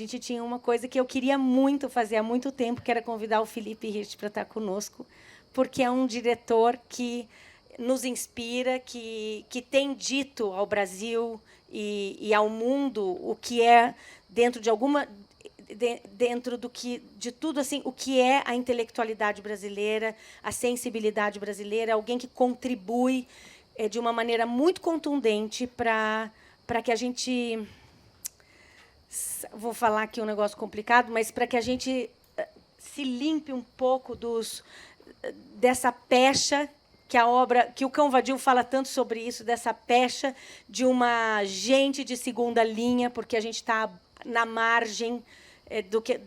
gente tinha uma coisa que eu queria muito fazer há muito tempo, que era convidar o Felipe Hirsch para estar conosco, porque é um diretor que nos inspira, que tem dito ao Brasil e ao mundo o que é dentro de alguma dentro do que de tudo assim o que é a intelectualidade brasileira, a sensibilidade brasileira, alguém que contribui de uma maneira muito contundente para que a gente vou falar aqui um negócio complicado, mas para que a gente se limpe um pouco dessa pecha que a obra, que o Cão Vadio fala tanto sobre isso, dessa pecha de uma gente de segunda linha, porque a gente está na margem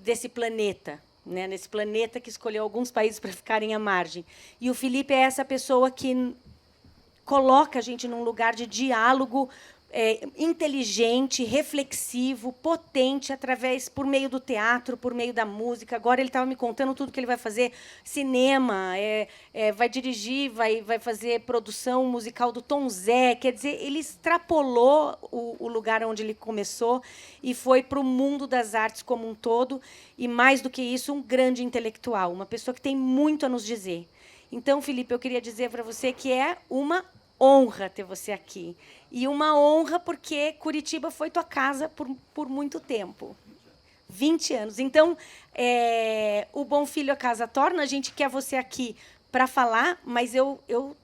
desse planeta, né? Nesse planeta que escolheu alguns países para ficarem à margem. E o Felipe é essa pessoa que coloca a gente num lugar de diálogo inteligente, reflexivo, potente, por meio do teatro, por meio da música. Agora ele estava me contando tudo que ele vai fazer: cinema, vai dirigir, vai fazer produção musical do Tom Zé. Quer dizer, ele extrapolou o lugar onde ele começou e foi para o mundo das artes como um todo. E, mais do que isso, um grande intelectual, uma pessoa que tem muito a nos dizer. Então, Felipe, eu queria dizer para você que é uma honra ter você aqui. E uma honra porque Curitiba foi tua casa por muito tempo. 20 anos. Então, o Bom Filho a Casa Torna, a gente quer você aqui para falar, mas eu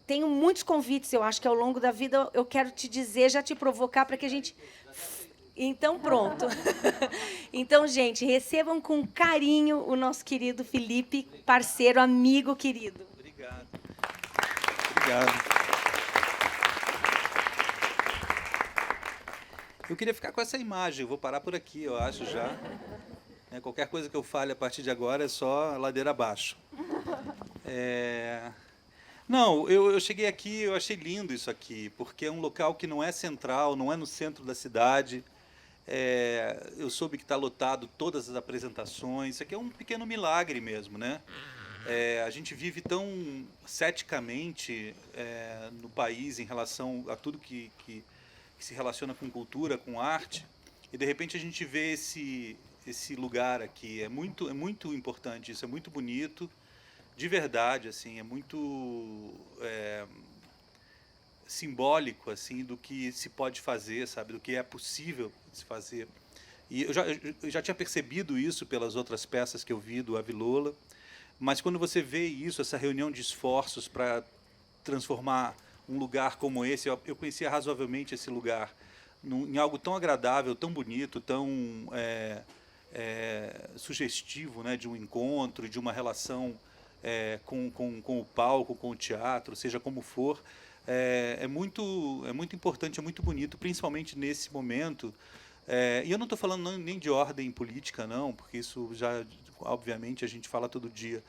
tenho muitos convites, eu acho que ao longo da vida eu quero te dizer, já te provocar para que a gente... Então, pronto. Então, gente, recebam com carinho o nosso querido Felipe, parceiro, amigo querido. Obrigado. Obrigado. Eu queria ficar com essa imagem, vou parar por aqui, eu acho já. Qualquer coisa que eu fale a partir de agora é só ladeira abaixo. Não, eu cheguei aqui, eu achei lindo isso aqui, porque é um local que não é central, não é no centro da cidade. Eu soube que está lotado todas as apresentações. Isso aqui é um pequeno milagre mesmo, né? A gente vive tão ceticamente no país em relação a tudo que se relaciona com cultura, com arte, e de repente a gente vê esse lugar aqui. É muito importante isso, é muito bonito, de verdade, assim, é muito simbólico, assim, do que se pode fazer, sabe, do que é possível se fazer. E eu já tinha percebido isso pelas outras peças que eu vi do Avilola, mas quando você vê isso, essa reunião de esforços para transformar um lugar como esse, eu conhecia razoavelmente esse lugar, em algo tão agradável, tão bonito, tão sugestivo, né, de um encontro, de uma relação com o palco, com o teatro, seja como for, é muito importante, é muito bonito, principalmente nesse momento. E eu não estou falando nem de ordem política, não, porque isso já, obviamente, a gente fala todo dia.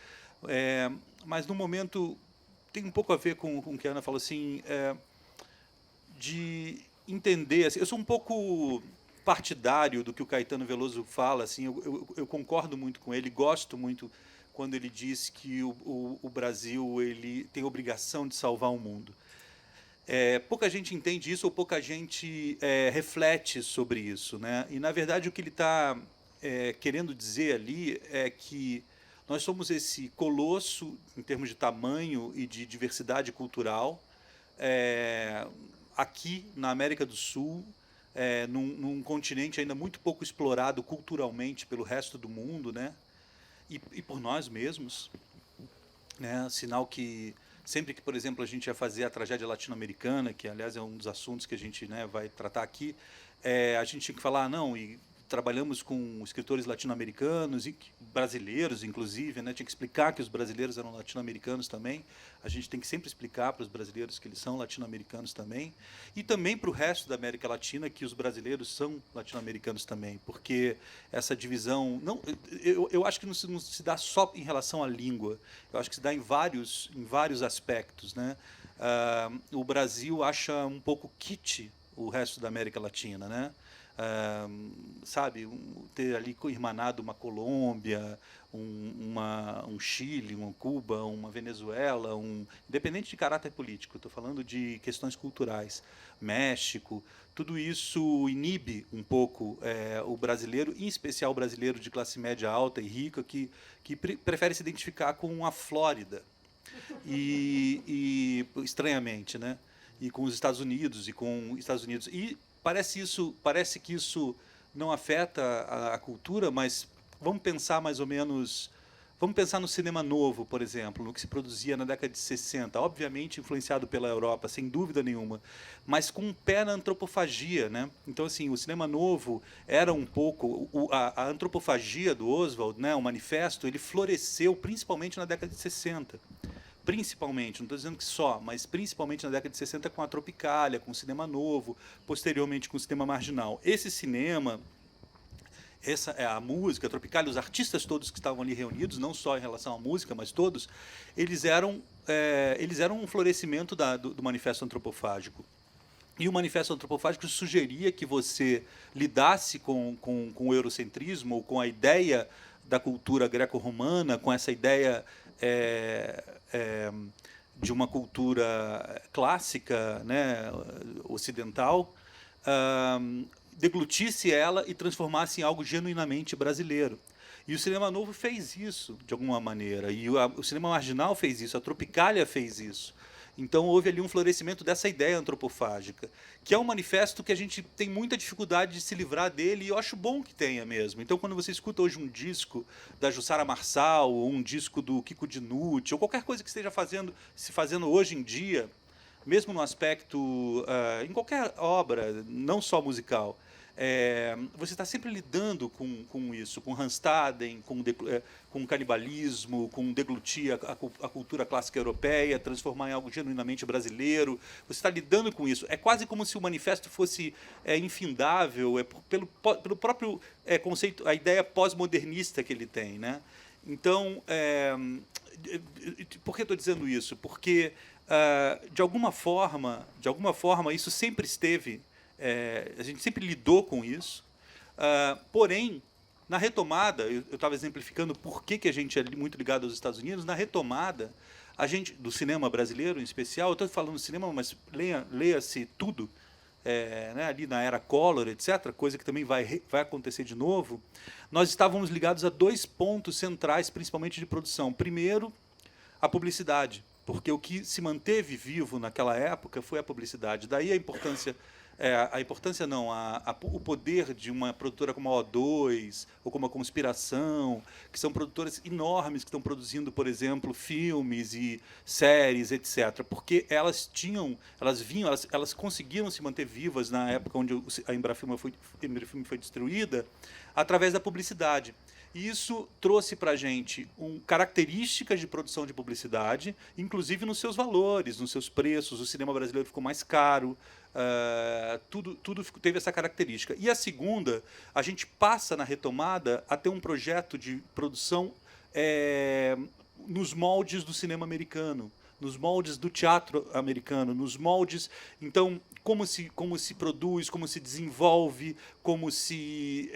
Mas no momento, tem um pouco a ver com o que a Ana falou, assim, de entender. Assim, eu sou um pouco partidário do que o Caetano Veloso fala, assim, eu concordo muito com ele, gosto muito quando ele diz que o Brasil ele tem a obrigação de salvar o mundo. Pouca gente entende isso, ou pouca gente reflete sobre isso, né? E, na verdade, o que ele está querendo dizer ali é que nós somos esse colosso, em termos de tamanho e de diversidade cultural, aqui na América do Sul, num continente ainda muito pouco explorado culturalmente pelo resto do mundo, né? E por nós mesmos, né? Sinal que sempre que, por exemplo, a gente ia fazer a tragédia latino-americana, que, aliás, é um dos assuntos que a gente, né, vai tratar aqui, a gente tinha que falar, não, e trabalhamos com escritores latino-americanos e brasileiros, inclusive, né, tinha que explicar que os brasileiros eram latino-americanos também. A gente tem que sempre explicar para os brasileiros que eles são latino-americanos também. E também para o resto da América Latina que os brasileiros são latino-americanos também, porque essa divisão... Eu acho que não se dá só em relação à língua, eu acho que se dá em vários aspectos, né? O Brasil acha um pouco kitsch o resto da América Latina, né? sabe, ter ali irmanado uma Colômbia, um Chile, uma Cuba, uma Venezuela, independente de caráter político, estou falando de questões culturais, México, tudo isso inibe um pouco o brasileiro, em especial o brasileiro de classe média alta e rica, que prefere se identificar com a Flórida, e estranhamente, né? E com os Estados Unidos, e parece que isso não afeta a cultura, mas vamos pensar mais ou menos. Vamos pensar no cinema novo, por exemplo, no que se produzia na década de 60, obviamente influenciado pela Europa, sem dúvida nenhuma, mas com um pé na antropofagia, né? Então, assim, o cinema novo era um pouco a antropofagia do Oswald, né? O manifesto, ele floresceu principalmente na década de 60. Principalmente, não estou dizendo que só, mas principalmente na década de 60 com a Tropicália, com o cinema novo, posteriormente com o cinema marginal. Esse cinema, essa é a música, a Tropicália, os artistas todos que estavam ali reunidos, não só em relação à música, mas todos, eles eram um florescimento do manifesto antropofágico. E o manifesto antropofágico sugeria que você lidasse com o eurocentrismo, ou com a ideia da cultura greco-romana, com essa ideia de uma cultura clássica, né, ocidental, deglutisse ela e transformasse em algo genuinamente brasileiro. E o cinema novo fez isso, de alguma maneira. E o cinema marginal fez isso, a Tropicália fez isso. Então, houve ali um florescimento dessa ideia antropofágica, que é um manifesto que a gente tem muita dificuldade de se livrar dele, e eu acho bom que tenha mesmo. Então, quando você escuta hoje um disco da Jussara Marçal, ou um disco do Kiko Dinucci, ou qualquer coisa que esteja se fazendo hoje em dia, mesmo no aspecto, em qualquer obra, não só musical, você está sempre lidando com isso, com Randstaden, com canibalismo, com deglutir a cultura clássica europeia, transformar em algo genuinamente brasileiro. Você está lidando com isso. É quase como se o manifesto fosse infindável, pelo próprio conceito, a ideia pós-modernista que ele tem, né? Então, por que estou dizendo isso? Porque, de alguma forma, isso sempre esteve. A gente sempre lidou com isso, porém, na retomada, eu estava exemplificando por que a gente é muito ligado aos Estados Unidos, na retomada, do cinema brasileiro em especial, eu estou falando do cinema, mas leia-se tudo, né, ali na era Collor, etc., coisa que também vai acontecer de novo, nós estávamos ligados a dois pontos centrais, principalmente de produção. Primeiro, a publicidade, porque o que se manteve vivo naquela época foi a publicidade. Daí a importância... o poder de uma produtora como a O2 ou como a Conspiração, que são produtoras enormes que estão produzindo, por exemplo, filmes e séries, etc. Porque elas conseguiram se manter vivas na época onde a Embrafilme foi destruída, através da publicidade. E isso trouxe para a gente características de produção de publicidade, inclusive nos seus valores, nos seus preços. O cinema brasileiro ficou mais caro, tudo teve essa característica. E a segunda, a gente passa na retomada a ter um projeto de produção nos moldes do cinema americano, nos moldes do teatro americano, nos moldes... Então, como se produz, como se desenvolve, como se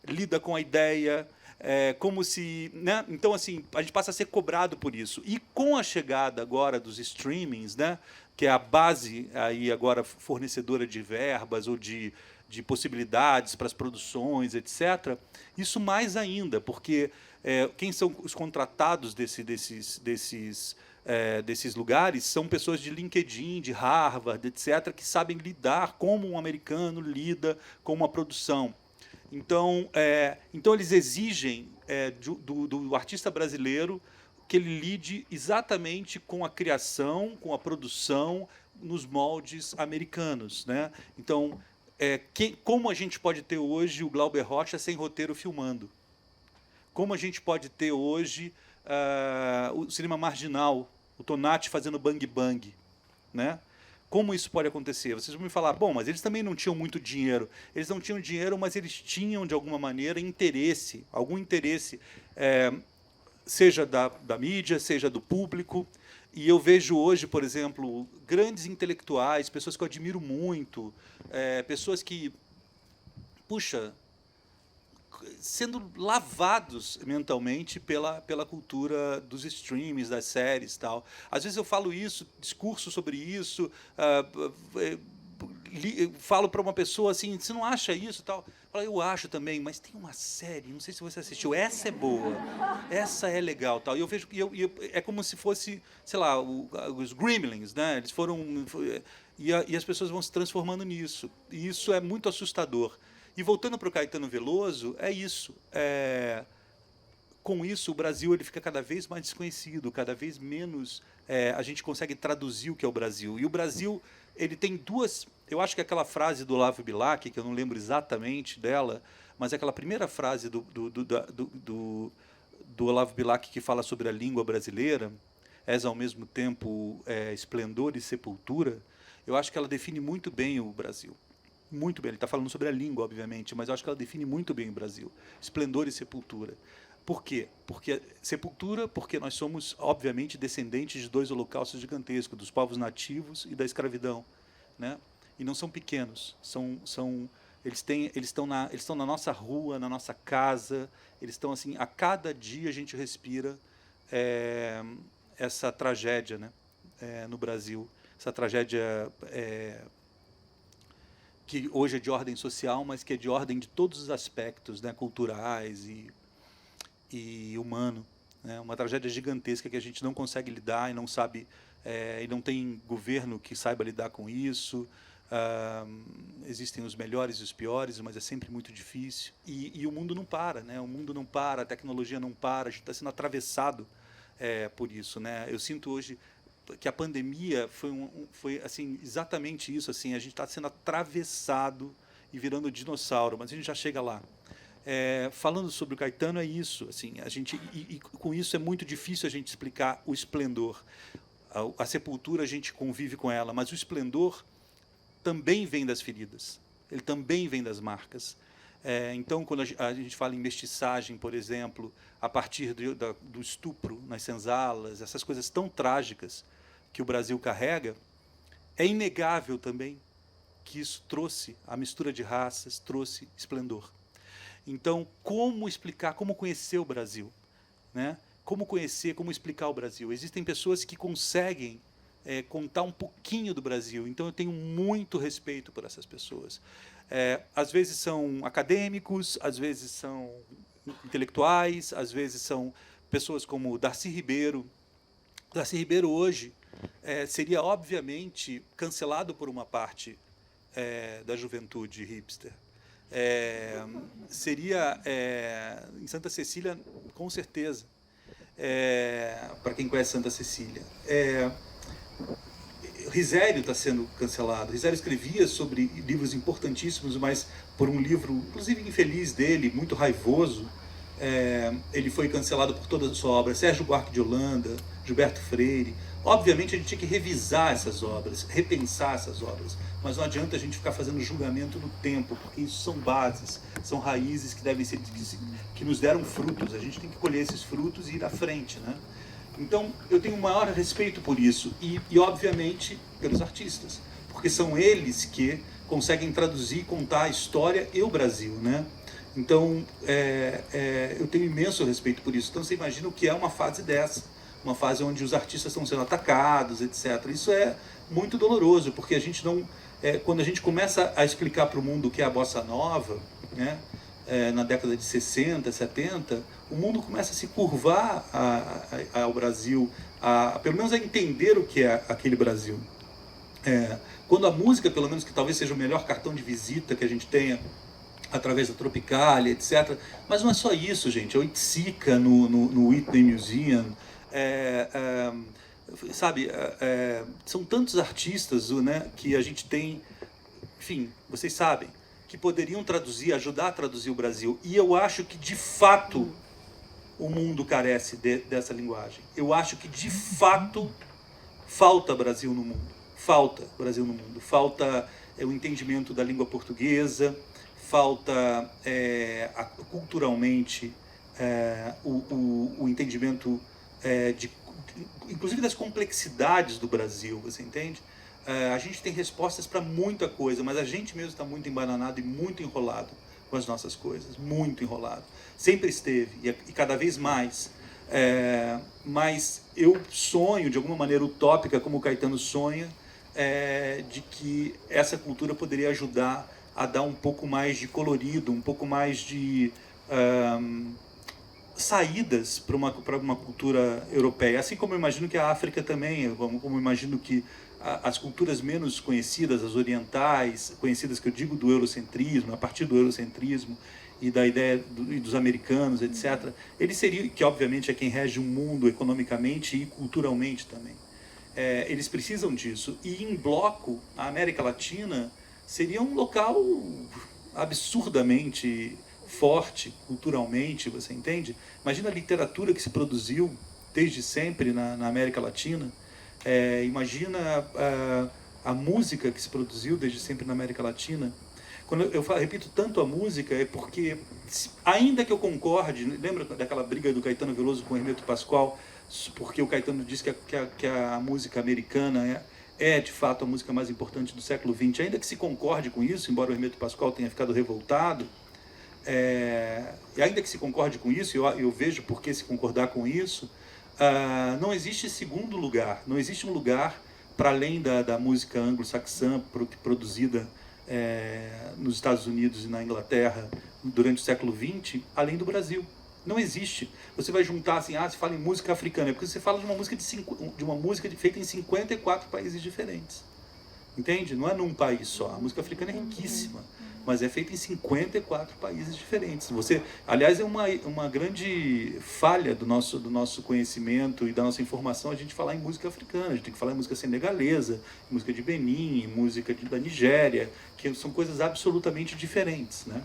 lida com a ideia, como se... Né? Então, assim, a gente passa a ser cobrado por isso. E com a chegada agora dos streamings, né, que é a base aí agora fornecedora de verbas ou de possibilidades para as produções, etc., isso mais ainda, porque quem são os contratados desses lugares são pessoas de LinkedIn, de Harvard, etc., que sabem lidar como um americano lida com uma produção. Então eles exigem do artista brasileiro que ele lide exatamente com a criação, com a produção nos moldes americanos, né? Então, como a gente pode ter hoje o Glauber Rocha sem roteiro filmando? Como a gente pode ter hoje o cinema marginal, o Tonati fazendo bang bang, né? Como isso pode acontecer? Vocês vão me falar, bom, mas eles também não tinham muito dinheiro. Eles não tinham dinheiro, mas eles tinham, de alguma maneira, algum interesse, seja da mídia, seja do público. E eu vejo hoje, por exemplo, grandes intelectuais, pessoas que eu admiro muito, pessoas que puxa, sendo lavados mentalmente pela cultura dos streams, das séries, tal. Às vezes eu falo isso, discurso sobre isso, falo para uma pessoa assim, você não acha isso, tal? Eu acho também, mas tem uma série, não sei se você assistiu, essa é boa, essa é legal, tal. E eu vejo que é como se fosse, sei lá, os Gremlins, né? Eles foram e as pessoas vão se transformando nisso. E isso é muito assustador. E voltando para o Caetano Veloso, é isso. Com isso, o Brasil ele fica cada vez mais desconhecido, cada vez menos a gente consegue traduzir o que é o Brasil. E o Brasil ele tem duas... Eu acho que aquela frase do Olavo Bilac, que eu não lembro exatamente dela, mas é aquela primeira frase do Olavo Bilac que fala sobre a língua brasileira, és ao mesmo tempo esplendor e sepultura, eu acho que ela define muito bem o Brasil. Muito bem, ele está falando sobre a língua, obviamente, mas eu acho que ela define muito bem o Brasil. Esplendor e sepultura. Por quê? Porque sepultura, porque nós somos, obviamente, descendentes de dois holocaustos gigantescos, dos povos nativos e da escravidão, né? E não são pequenos, eles estão na nossa rua, na nossa casa, eles estão assim, a cada dia a gente respira essa tragédia, né? No Brasil, essa tragédia que hoje é de ordem social, mas que é de ordem de todos os aspectos, né, culturais e humano, né, uma tragédia gigantesca que a gente não consegue lidar e não sabe, e não tem governo que saiba lidar com isso. Existem os melhores e os piores, mas é sempre muito difícil. E o mundo não para, né? O mundo não para, a tecnologia não para, a gente está sendo atravessado por isso, né? Eu sinto hoje que a pandemia foi assim, exatamente isso, assim, a gente está sendo atravessado e virando dinossauro, mas a gente já chega lá. Falando sobre o Caetano, é isso, assim, a gente, e com isso é muito difícil a gente explicar o esplendor. A sepultura a gente convive com ela, mas o esplendor também vem das feridas, ele também vem das marcas. Então, quando a gente fala em mestiçagem, por exemplo, a partir do estupro nas senzalas, essas coisas tão trágicas que o Brasil carrega, é inegável também que isso trouxe, a mistura de raças, trouxe esplendor. Então, como explicar, como conhecer o Brasil, né? Como conhecer, como explicar o Brasil? Existem pessoas que conseguem contar um pouquinho do Brasil, então eu tenho muito respeito por essas pessoas. Às vezes são acadêmicos, às vezes são intelectuais, às vezes são pessoas como Darcy Ribeiro. Darcy Ribeiro hoje seria, obviamente, cancelado por uma parte da juventude hipster. Seria, em Santa Cecília, com certeza, para quem conhece Santa Cecília. Risério está sendo cancelado. Risério escrevia sobre livros importantíssimos, mas por um livro, inclusive infeliz dele, muito raivoso, ele foi cancelado por toda a sua obra. Sérgio Buarque de Holanda, Gilberto Freire. Obviamente a gente tinha que revisar essas obras, repensar essas obras, mas não adianta a gente ficar fazendo julgamento no tempo, porque isso são bases, são raízes que devem ser, que nos deram frutos. A gente tem que colher esses frutos e ir à frente, né? Então, eu tenho o maior respeito por isso e, obviamente, pelos artistas, porque são eles que conseguem traduzir e contar a história e o Brasil, né? Então, eu tenho imenso respeito por isso. Então, você imagina o que é uma fase dessa, uma fase onde os artistas estão sendo atacados, etc. Isso é muito doloroso, porque a gente não... quando a gente começa a explicar para o mundo o que é a bossa nova, né? Na década de 60, 70, o mundo começa a se curvar ao Brasil, pelo menos a entender o que é aquele Brasil. Quando a música, pelo menos, que talvez seja o melhor cartão de visita que a gente tenha, através da Tropicália, etc. Mas não é só isso, gente. É o Ithaca no Whitney Museum. Sabe, são tantos artistas, né, que a gente tem, enfim, vocês sabem, que poderiam traduzir, ajudar a traduzir o Brasil. E eu acho que, de fato, o mundo carece dessa linguagem. Eu acho que, de fato, falta Brasil no mundo. Falta Brasil no mundo. Falta o entendimento da língua portuguesa, falta culturalmente o entendimento, inclusive das complexidades do Brasil, você entende? A gente tem respostas para muita coisa, mas a gente mesmo está muito embananado e muito enrolado com as nossas coisas, muito enrolado. Sempre esteve, e cada vez mais. Mas eu sonho, de alguma maneira utópica, como o Caetano sonha, de que essa cultura poderia ajudar a dar um pouco mais de colorido, um pouco mais de saídas para uma cultura europeia. Assim como eu imagino que a África também, como eu imagino que as culturas menos conhecidas, as orientais, conhecidas que eu digo do eurocentrismo, a partir do eurocentrismo e da ideia dos americanos, etc., eles seriam, que obviamente é quem rege o mundo economicamente e culturalmente também. Eles precisam disso. E em bloco, a América Latina seria um local absurdamente forte culturalmente, você entende? Imagina a literatura que se produziu desde sempre na América Latina. Imagina a música que se produziu desde sempre na América Latina. Quando eu repito tanto a música, é porque, ainda que eu concorde, lembra daquela briga do Caetano Veloso com o Hermeto Pascoal, porque o Caetano disse que a música americana é de fato a música mais importante do século XX, ainda que se concorde com isso, embora o Hermeto Pascoal tenha ficado revoltado, e ainda que se concorde com isso, eu vejo por que se concordar com isso, não existe segundo lugar, não existe um lugar para além da música anglo-saxã produzida nos Estados Unidos e na Inglaterra durante o século XX, além do Brasil. Não existe. Você vai juntar assim, se fala em música africana, é porque você fala de uma música feita em 54 países diferentes. Entende? Não é num país só. A música africana é riquíssima, mas é feita em 54 países diferentes. Aliás, é uma grande falha do nosso conhecimento e da nossa informação a gente falar em música africana. A gente tem que falar em música senegalesa, música de Benin, música da Nigéria, que são coisas absolutamente diferentes, né?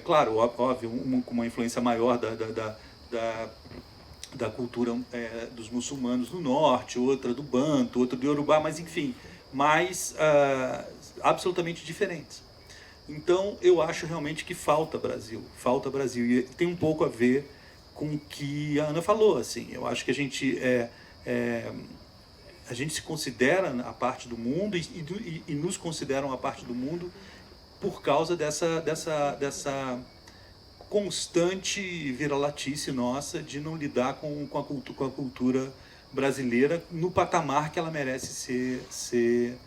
Claro, óbvio, com uma influência maior da cultura dos muçulmanos no norte, outra do Banto, outra do Yorubá, mas enfim, absolutamente diferentes. Então, eu acho realmente que falta Brasil, e tem um pouco a ver com o que a Ana falou, assim, eu acho que a gente se considera a parte do mundo e nos consideram a parte do mundo por causa dessa constante viralatice nossa de não lidar com a cultura brasileira no patamar que ela merece ser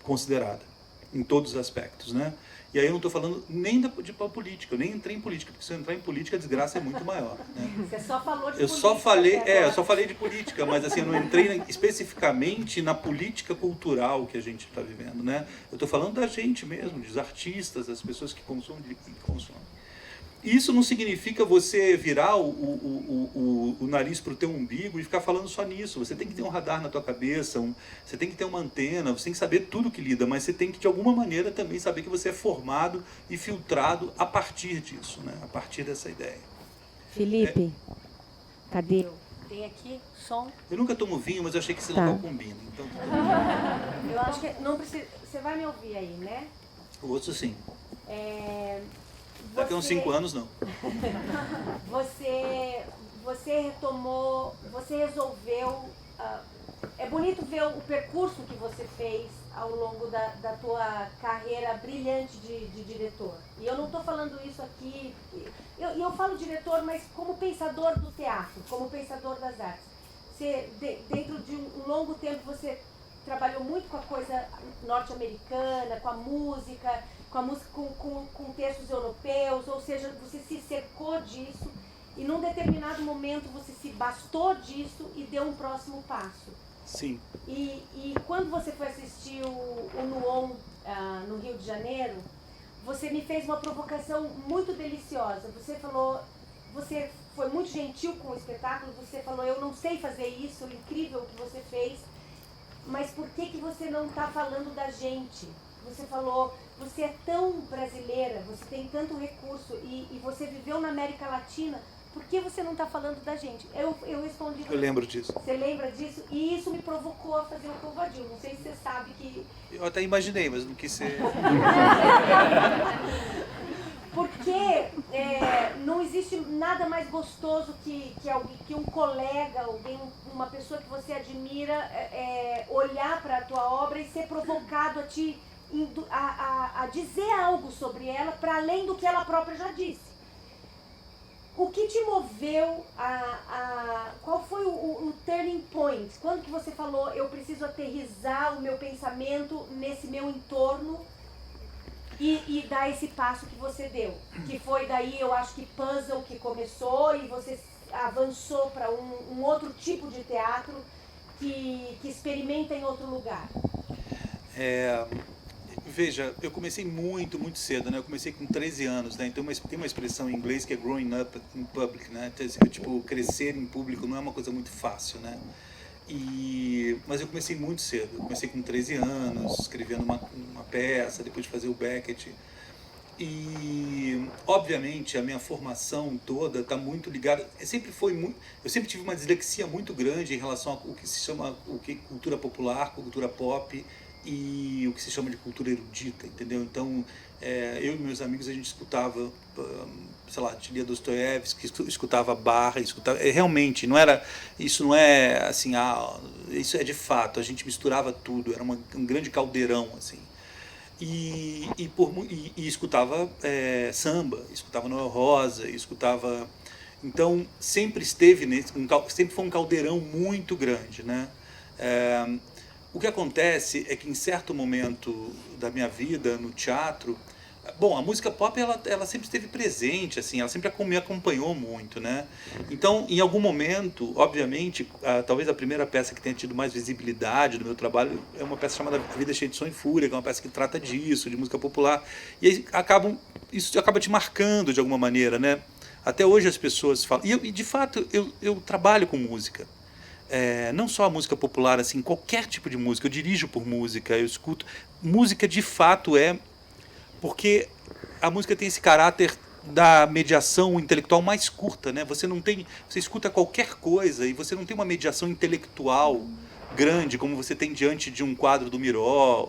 considerada, em todos os aspectos, né? E aí eu não estou falando nem de política, eu nem entrei em política, porque se eu entrar em política a desgraça é muito maior, né? Você só falou de política. Eu só falei de política, mas assim, eu não entrei especificamente na política cultural que a gente está vivendo, né? Eu estou falando da gente mesmo, dos artistas, das pessoas que consomem. Isso não significa você virar o nariz para o teu umbigo e ficar falando só nisso. Você tem que ter um radar na tua cabeça, você tem que ter uma antena, você tem que saber tudo que lida, mas você tem que, de alguma maneira, também saber que você é formado e filtrado a partir disso, né? A partir dessa ideia. Felipe, cadê? Tem aqui som? Eu nunca tomo vinho, mas eu achei que esse local combina. Então... Eu acho que não precisa... Você vai me ouvir aí, né? O outro sim. Daqui a uns 5 anos, não. Você retomou, você resolveu... é bonito ver o percurso que você fez ao longo da tua carreira brilhante de diretor. E eu não estou falando isso aqui... Eu falo diretor, mas como pensador do teatro, como pensador das artes. Dentro de um longo tempo, você trabalhou muito com a coisa norte-americana, com a música com textos europeus, ou seja, você se cercou disso e num determinado momento você se bastou disso e deu um próximo passo. Sim. E quando você foi assistir o Nuon no Rio de Janeiro, você me fez uma provocação muito deliciosa. Você foi muito gentil com o espetáculo, você falou, eu não sei fazer isso, incrível o que você fez, mas por que você não está falando da gente? Você falou, você é tão brasileira, você tem tanto recurso e você viveu na América Latina, por que você não está falando da gente? Eu respondi... Eu lembro disso. Você lembra disso? E isso me provocou a fazer o Cão Vadio. Não sei se você sabe que... Eu até imaginei, mas não quis ser... Porque não existe nada mais gostoso que um colega, uma pessoa que você admira, olhar para a tua obra e ser provocado a te a dizer algo sobre ela para além do que ela própria já disse. O que te moveu qual foi o turning point? Quando que você falou, eu preciso aterrissar o meu pensamento nesse meu entorno e dar esse passo que você deu? Que foi daí, eu acho que Puzzle que começou e você avançou para um outro tipo de teatro que experimenta em outro lugar. Veja, eu comecei muito cedo, né? Eu comecei com 13 anos, né? Então tem uma expressão em inglês que é growing up in public, né? Então, tipo, crescer em público não é uma coisa muito fácil, né? Mas eu comecei muito cedo. Eu comecei com 13 anos, escrevendo uma peça, depois de fazer o Beckett. E, obviamente, a minha formação toda está muito ligada... Eu sempre tive uma dislexia muito grande em relação ao que se chama cultura popular, cultura pop e o que se chama de cultura erudita, entendeu? Então, eu e meus amigos, a gente escutava, sei lá, lia Dostoiévski, escutava Barra, realmente, isso não é assim, isso é de fato, a gente misturava tudo, era um grande caldeirão, assim. E escutava samba, escutava Noel Rosa, escutava... Então, sempre foi um caldeirão muito grande, né? O que acontece é que em certo momento da minha vida no teatro, bom, a música pop ela sempre esteve presente, assim, ela sempre me acompanhou muito, né? Então, em algum momento, obviamente, talvez a primeira peça que tenha tido mais visibilidade no meu trabalho é uma peça chamada A Vida Cheia de Som e Fúria, que é uma peça que trata disso, de música popular. E aí isso acaba te marcando de alguma maneira, né? Até hoje as pessoas falam... E de fato, eu trabalho com música. Não só a música popular, assim, qualquer tipo de música. Eu dirijo por música, eu escuto. Música, de fato, porque a música tem esse caráter da mediação intelectual mais curta, né? Você escuta qualquer coisa e você não tem uma mediação intelectual grande, como você tem diante de um quadro do Miró.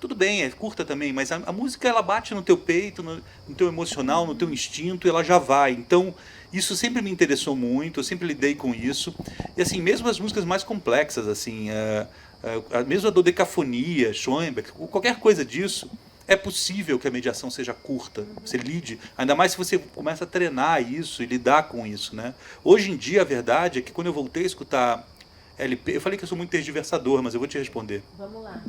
Tudo bem, é curta também, mas a música ela bate no teu peito, no teu emocional, no teu instinto, e ela já vai. Então, isso sempre me interessou muito, eu sempre lidei com isso. E assim, mesmo as músicas mais complexas, assim, mesmo a dodecafonia, Schoenberg, qualquer coisa disso, é possível que a mediação seja curta, você lide, ainda mais se você começa a treinar isso e lidar com isso, né? Hoje em dia, a verdade é que quando eu voltei a escutar LP, eu falei que eu sou muito tergiversador, mas eu vou te responder. Vamos lá.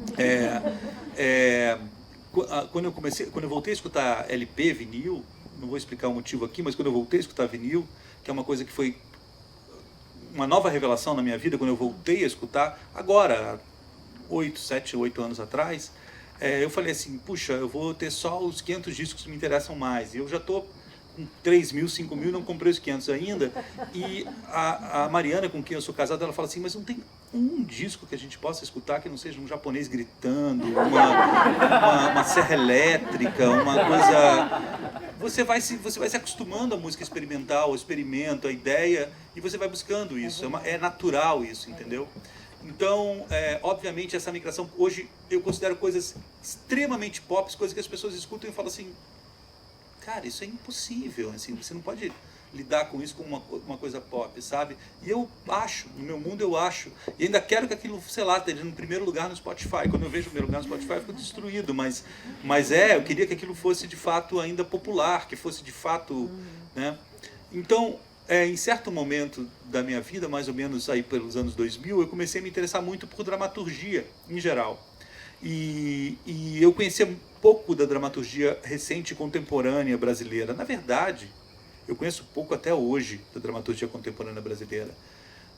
Quando eu voltei a escutar LP, vinil, não vou explicar o motivo aqui, mas quando eu voltei a escutar vinil, que é uma coisa que foi uma nova revelação na minha vida, quando eu voltei a escutar, agora, 7, 8 anos atrás, eu falei assim, puxa, eu vou ter só os 500 discos que me interessam mais, e eu já estou com 3 mil, 5 mil, não comprei os 500 ainda, e a Mariana, com quem eu sou casado, ela fala assim, mas não tem um disco que a gente possa escutar que não seja um japonês gritando, uma serra elétrica, uma coisa... Você vai se acostumando à música experimental, ao experimento, à ideia, e você vai buscando isso, é natural isso, entendeu? Então, obviamente, essa migração, hoje eu considero coisas extremamente pop, coisas que as pessoas escutam e falam assim, cara, isso é impossível, assim, você não pode lidar com isso como uma coisa pop, sabe? E eu acho, no meu mundo eu acho, e ainda quero que aquilo, sei lá, esteja no primeiro lugar no Spotify. Quando eu vejo o primeiro lugar no Spotify, eu fico destruído, mas eu queria que aquilo fosse de fato ainda popular, que fosse de fato, né? Então, em certo momento da minha vida, mais ou menos aí pelos anos 2000, eu comecei a me interessar muito por dramaturgia, em geral. E eu conhecia pouco da dramaturgia recente e contemporânea brasileira. Na verdade, eu conheço pouco até hoje da dramaturgia contemporânea brasileira.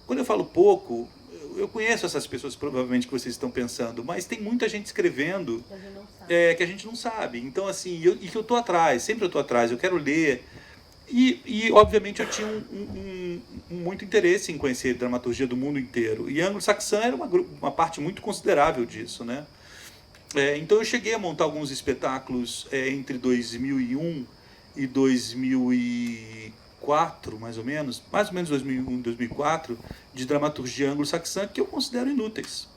Quando eu falo pouco, eu conheço essas pessoas provavelmente que vocês estão pensando, mas tem muita gente escrevendo que a gente não sabe. Então, assim, que eu estou atrás, sempre eu estou atrás, eu quero ler. E obviamente, eu tinha muito interesse em conhecer dramaturgia do mundo inteiro. E anglo-saxã era uma parte muito considerável disso, né? Então, eu cheguei a montar alguns espetáculos entre 2001 e 2004, mais ou menos 2001 e 2004, de dramaturgia anglo-saxã, que eu considero inúteis.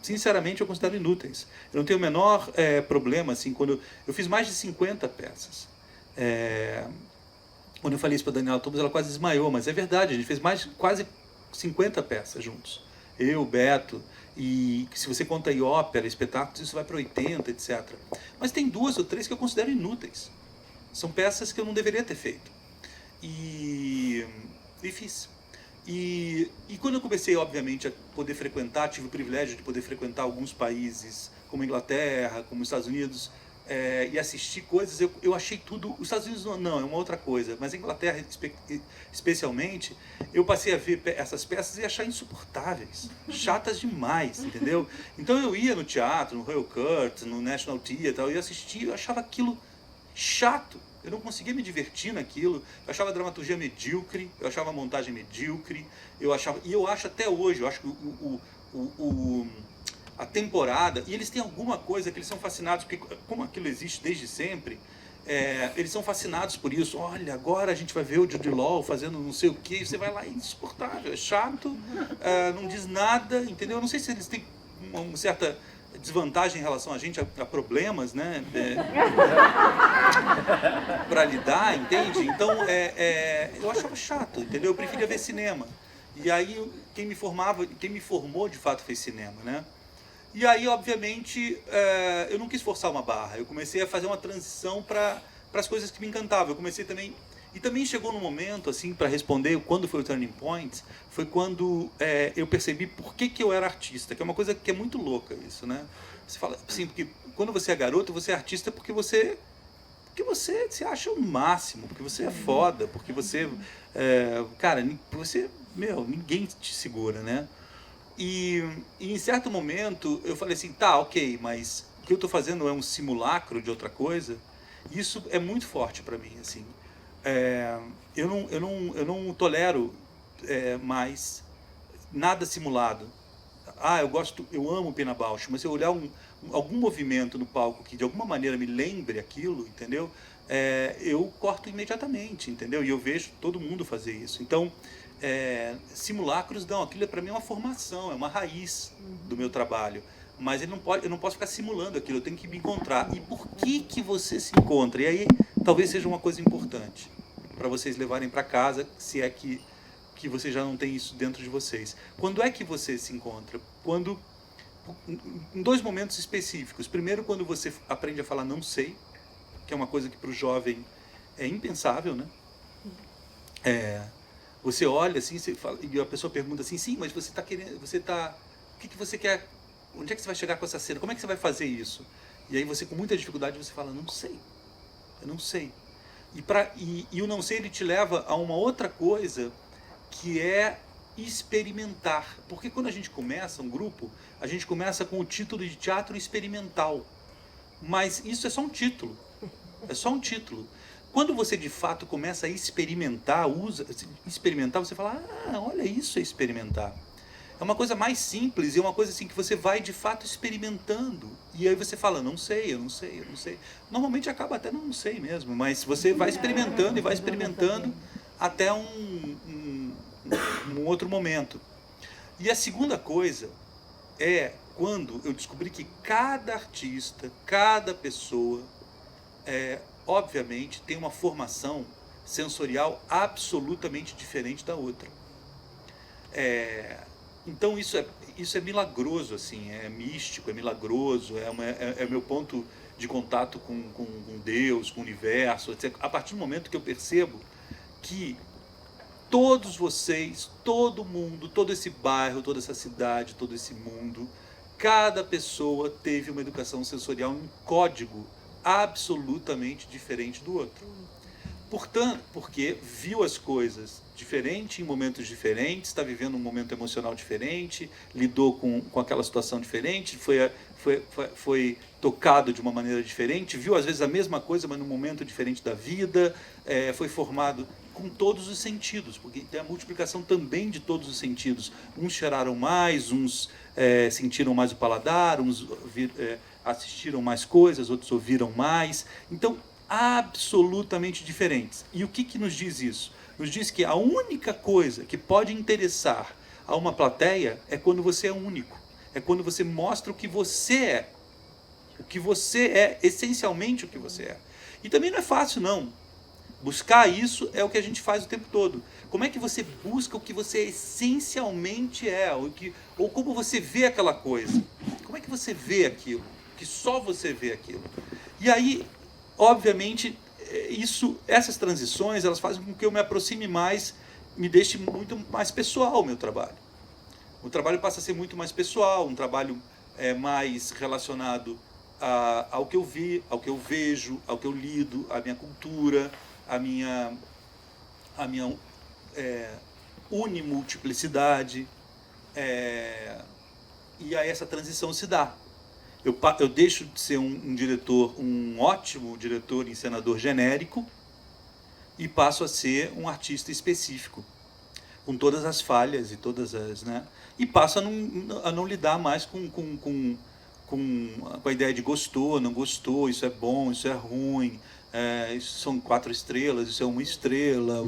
Sinceramente, eu considero inúteis. Eu não tenho o menor problema, assim, quando eu fiz mais de 50 peças. Quando eu falei isso para a Daniela Thomas, ela quase desmaiou, mas é verdade, a gente fez quase 50 peças juntos. eu, Beto, e se você conta aí ópera, espetáculos, isso vai para 80, etc. Mas tem 2 ou 3 que eu considero inúteis. São peças que eu não deveria ter feito. E fiz. E quando eu comecei, obviamente, a poder frequentar, tive o privilégio de poder frequentar alguns países, como a Inglaterra, como os Estados Unidos, e assistir coisas, eu achei tudo... Os Estados Unidos não, é uma outra coisa, mas a Inglaterra, especialmente, eu passei a ver essas peças e achar insuportáveis, chatas demais, entendeu? Então eu ia no teatro, no Royal Court, no National Theatre, eu ia assistir, eu achava aquilo chato. Eu não conseguia me divertir naquilo, eu achava a dramaturgia medíocre, eu achava a montagem medíocre, e eu acho até hoje, eu acho que a temporada, e eles têm alguma coisa que eles são fascinados, porque como aquilo existe desde sempre, eles são fascinados por isso. Olha, agora a gente vai ver o Jude Law fazendo não sei o quê, e você vai lá, é insuportável, é chato, não diz nada, entendeu? Eu não sei se eles têm uma certa desvantagem em relação a gente, a problemas, né? Para lidar, entende? Então, eu achava chato, entendeu? Eu preferia ver cinema. E aí, quem me formou, de fato, fez cinema, né? E aí, obviamente, eu não quis forçar uma barra. Eu comecei a fazer uma transição para as coisas que me encantavam. Eu comecei também... E também chegou no momento, assim, para responder quando foi o turning point, foi quando eu percebi por que eu era artista, que é uma coisa que é muito louca isso, né? Você fala assim, porque quando você é garoto, você é artista porque você se acha o máximo, porque você é foda, porque você... cara, você... ninguém te segura, né? E em certo momento eu falei assim, tá, ok, mas o que eu estou fazendo é um simulacro de outra coisa. Isso é muito forte para mim, assim. Eu não tolero mais nada simulado. Eu amo Pina Bausch, mas se eu olhar algum movimento no palco que de alguma maneira me lembre aquilo, entendeu? Eu corto imediatamente, entendeu? E eu vejo todo mundo fazer isso. Então, simulacros, não, aquilo para mim é uma formação, é uma raiz do meu trabalho. Mas eu não posso ficar simulando aquilo, eu tenho que me encontrar. E por que você se encontra? E aí, talvez seja uma coisa importante para vocês levarem para casa, se é que você já não tem isso dentro de vocês. Quando é que você se encontra? Em 2 momentos específicos. Primeiro, quando você aprende a falar não sei, que é uma coisa que para o jovem é impensável, né? Você olha assim, e a pessoa pergunta assim, sim, mas você está querendo, o que você quer? Onde é que você vai chegar com essa cena? Como é que você vai fazer isso? E aí você, com muita dificuldade, você fala, não sei, eu não sei. E o não sei, ele te leva a uma outra coisa, que é experimentar. Porque quando a gente começa um grupo, a gente começa com o título de teatro experimental. Mas isso é só um título. É só um título. Quando você de fato começa a experimentar, você fala, olha, isso é experimentar. É uma coisa mais simples e é uma coisa assim que você vai de fato experimentando. E aí você fala, não sei, eu não sei, eu não sei. Normalmente acaba até não sei mesmo, mas você vai experimentando e vai experimentando até um outro momento. E a segunda coisa é quando eu descobri que cada artista, cada pessoa, obviamente, tem uma formação sensorial absolutamente diferente da outra. Então isso é milagroso, assim, é místico, é milagroso, é meu ponto de contato com Deus, com o universo, etc. A partir do momento que eu percebo que todos vocês, todo mundo, todo esse bairro, toda essa cidade, todo esse mundo, cada pessoa teve uma educação sensorial, um código absolutamente diferente do outro. Portanto, porque viu as coisas diferente, em momentos diferentes, está vivendo um momento emocional diferente, lidou com aquela situação diferente, foi tocado de uma maneira diferente, viu às vezes a mesma coisa, mas num momento diferente da vida, foi formado com todos os sentidos, porque tem a multiplicação também de todos os sentidos. Uns cheiraram mais, uns sentiram mais o paladar, uns assistiram mais coisas, outros ouviram mais. Então, absolutamente diferentes. E o que nos diz isso? Nos diz que a única coisa que pode interessar a uma plateia é quando você é único. É quando você mostra o que você é. O que você é, essencialmente o que você é. E também não é fácil, não. Buscar isso é o que a gente faz o tempo todo. Como é que você busca o que você essencialmente é, ou como você vê aquela coisa? Como é que você vê aquilo? Que só você vê aquilo. E aí, obviamente, essas transições, elas fazem com que eu me aproxime mais, me deixe muito mais pessoal o meu trabalho. O trabalho passa a ser muito mais pessoal, um trabalho mais relacionado ao que eu vi, ao que eu vejo, ao que eu lido, à minha cultura, à minha unimultiplicidade, e aí essa transição se dá. Eu deixo de ser um ótimo diretor, encenador genérico, e passo a ser um artista específico, com todas as falhas e todas as, né? E passo a não lidar mais com a ideia de gostou, não gostou, isso é bom, isso é ruim, isso são 4 estrelas, isso é 1 estrela.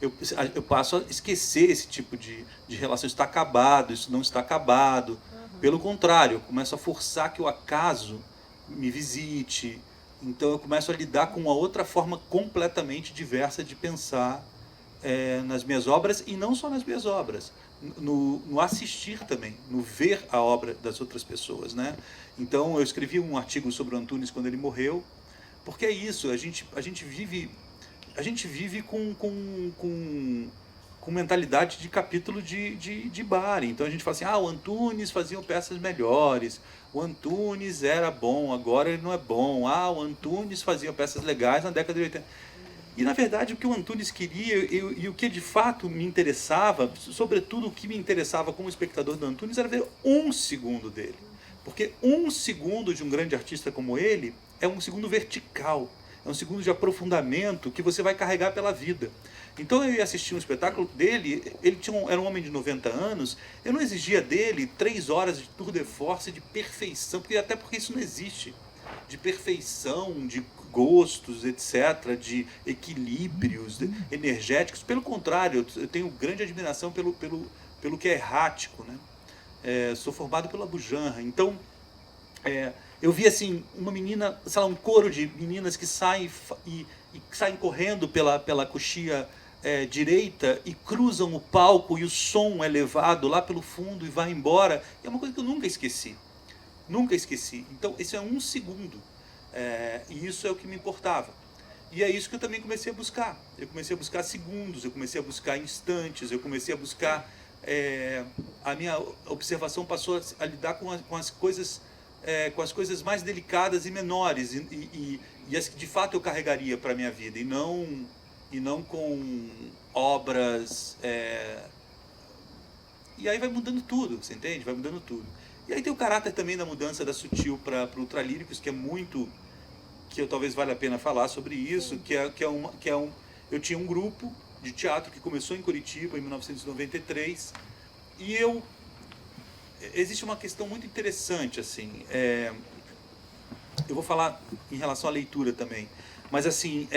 Eu passo a esquecer esse tipo de relação. Isso está acabado, isso não está acabado. Pelo contrário, eu começo a forçar que o acaso me visite. Então eu começo a lidar com uma outra forma completamente diversa de pensar nas minhas obras, e não só nas minhas obras, no assistir também, no ver a obra das outras pessoas, né? Então eu escrevi um artigo sobre o Antunes quando ele morreu, porque é isso, a gente vive com mentalidade de capítulo de bar. Então a gente fala assim, o Antunes fazia peças melhores, o Antunes era bom, agora ele não é bom, o Antunes fazia peças legais na década de 80. E, na verdade, o que o Antunes queria e o que de fato me interessava, sobretudo o que me interessava como espectador do Antunes, era ver 1 segundo dele. Porque 1 segundo de um grande artista como ele é 1 segundo vertical, é 1 segundo de aprofundamento que você vai carregar pela vida. Então eu ia assistir um espetáculo dele, ele era um homem de 90 anos, eu não exigia dele 3 horas de tour de force, de perfeição, até porque isso não existe, de perfeição, de gostos, etc., de equilíbrios energéticos. Pelo contrário, eu tenho grande admiração pelo que é errático, né? Sou formado pela Bujanra, então eu vi assim uma menina, sei lá, um coro de meninas que saem correndo pela coxia direita e cruzam o palco, e o som é levado lá pelo fundo e vai embora. É uma coisa que eu nunca esqueci. Nunca esqueci. Então, isso é 1 segundo. E isso é o que me importava. E é isso que eu também comecei a buscar. Eu comecei a buscar segundos, eu comecei a buscar instantes, eu comecei a buscar... a minha observação passou a lidar com as coisas mais delicadas e menores, e as que de fato eu carregaria para a minha vida, e não com obras... E aí vai mudando tudo, você entende? Vai mudando tudo. E aí tem o caráter também da mudança da Sutil para Ultralíricos, que é muito... que eu talvez valha a pena falar sobre isso, eu tinha um grupo de teatro que começou em Curitiba, em 1993, e existe uma questão muito interessante, assim, eu vou falar em relação à leitura também, mas assim,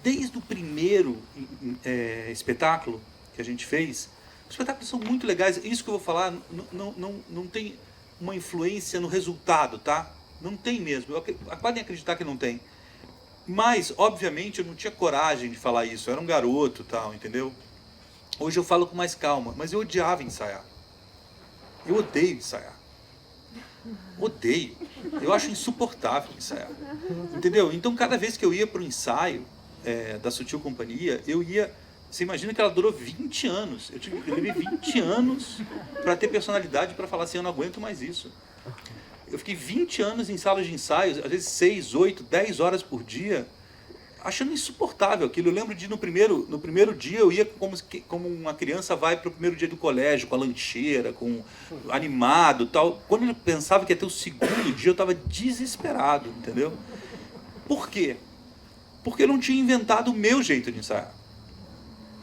desde o primeiro espetáculo que a gente fez, os espetáculos são muito legais. Isso que eu vou falar não tem uma influência no resultado, tá? Não tem mesmo. Podem acreditar que não tem. Mas, obviamente, eu não tinha coragem de falar isso. Eu era um garoto, tal, entendeu? Hoje eu falo com mais calma. Mas eu odiava ensaiar. Eu odeio ensaiar. Odeio. Eu acho insuportável ensaiar. Entendeu? Então, cada vez que eu ia para o ensaio da Sutil Companhia, eu ia... Você imagina que ela durou 20 anos. Eu levei 20 anos para ter personalidade, para falar assim, eu não aguento mais isso. Eu fiquei 20 anos em salas de ensaios, às vezes 6, 8, 10 horas por dia, achando insuportável aquilo. Eu lembro de no primeiro dia eu ia como uma criança vai para o primeiro dia do colégio, com a lancheira, animado, tal. Quando eu pensava que ia ter o segundo dia, eu estava desesperado, entendeu? Por quê? Porque eu não tinha inventado o meu jeito de ensaiar.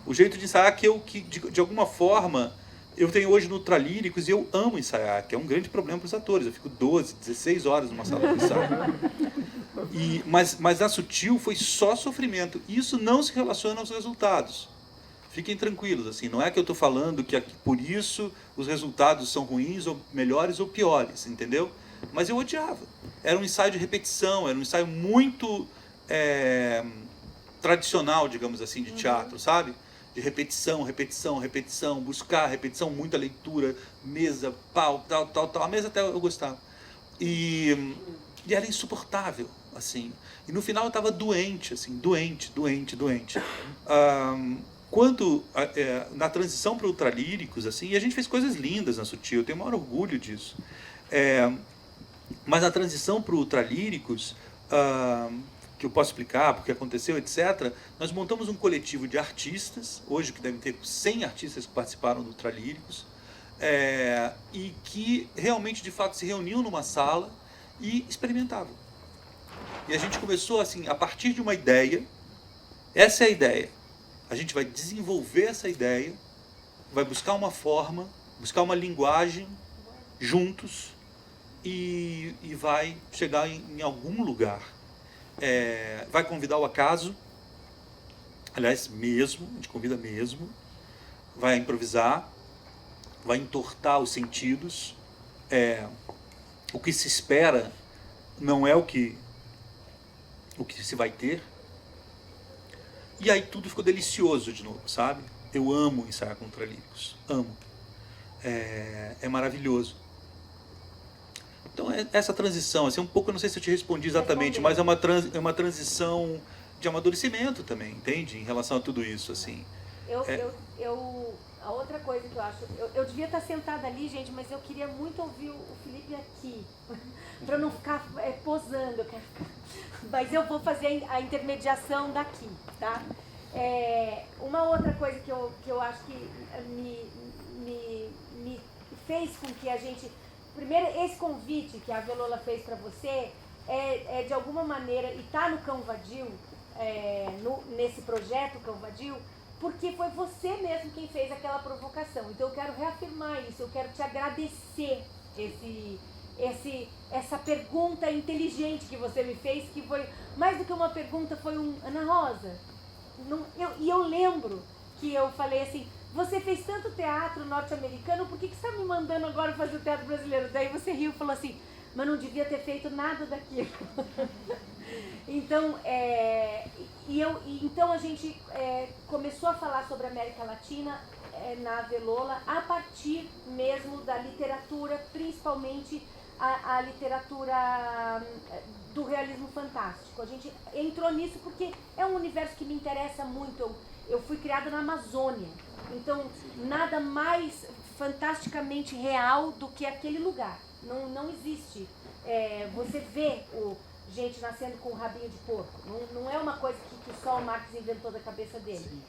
O jeito de ensaiar que de alguma forma, eu tenho hoje no Ultralíricos, e eu amo ensaiar, que é um grande problema para os atores. Eu fico 12, 16 horas numa sala de ensaio. Mas na Sutil foi só sofrimento. Isso não se relaciona aos resultados. Fiquem tranquilos, assim, não é que eu estou falando que por isso os resultados são ruins, ou melhores ou piores, entendeu? Mas eu odiava. Era um ensaio de repetição, era um ensaio muito tradicional, digamos assim, de teatro, sabe? De repetição, repetição, repetição, buscar repetição, muita leitura, mesa, pau, tal, tal, tal. A mesa até eu gostava. E era insuportável, assim. E no final eu estava doente, assim, doente. Quando, na transição para ultralíricos, assim, e a gente fez coisas lindas na Sutil, eu tenho o maior orgulho disso. Mas na transição para o ultralíricos, que eu posso explicar porque aconteceu, etc., nós montamos um coletivo de artistas, hoje que devem ter 100 artistas que participaram do Ultralíricos, e que realmente, de fato, se reuniam numa sala e experimentavam. E a gente começou assim, a partir de uma ideia, essa é a ideia, a gente vai desenvolver essa ideia, vai buscar uma forma, buscar uma linguagem juntos e vai chegar em algum lugar. Vai convidar o acaso, aliás, mesmo, a gente convida mesmo, vai improvisar, vai entortar os sentidos, o que se espera não é o que se vai ter, e aí tudo ficou delicioso de novo, sabe? Eu amo ensaiar com ultralíricos, amo, é maravilhoso. Então, essa transição, assim, um pouco, eu não sei se eu te respondi exatamente, mas é uma transição de amadurecimento também, entende? Em relação a tudo isso, assim. A outra coisa que eu acho, eu devia estar sentada ali, gente, mas eu queria muito ouvir o Felipe aqui, para não ficar posando, eu quero ficar, mas eu vou fazer a intermediação daqui, tá? Uma outra coisa que eu acho que me fez com que a gente... Primeiro, esse convite que a Velola fez para você é de alguma maneira, e está no Cão Vadio, nesse projeto Cão Vadio, porque foi você mesmo quem fez aquela provocação. Então eu quero reafirmar isso, eu quero te agradecer essa pergunta inteligente que você me fez, que foi mais do que uma pergunta, foi Ana Rosa. Eu lembro que eu falei assim, você fez tanto teatro norte-americano, por que você está me mandando agora fazer o teatro brasileiro? Daí você riu e falou assim, mas não devia ter feito nada daquilo. Então, então a gente começou a falar sobre a América Latina na Velola, a partir mesmo da literatura, principalmente a literatura do realismo fantástico. A gente entrou nisso porque é um universo que me interessa muito. Eu fui criada na Amazônia, então nada mais fantasticamente real do que aquele lugar. Não existe. Você vê gente nascendo com um rabinho de porco. Não é uma coisa que só o Marx inventou da cabeça dele.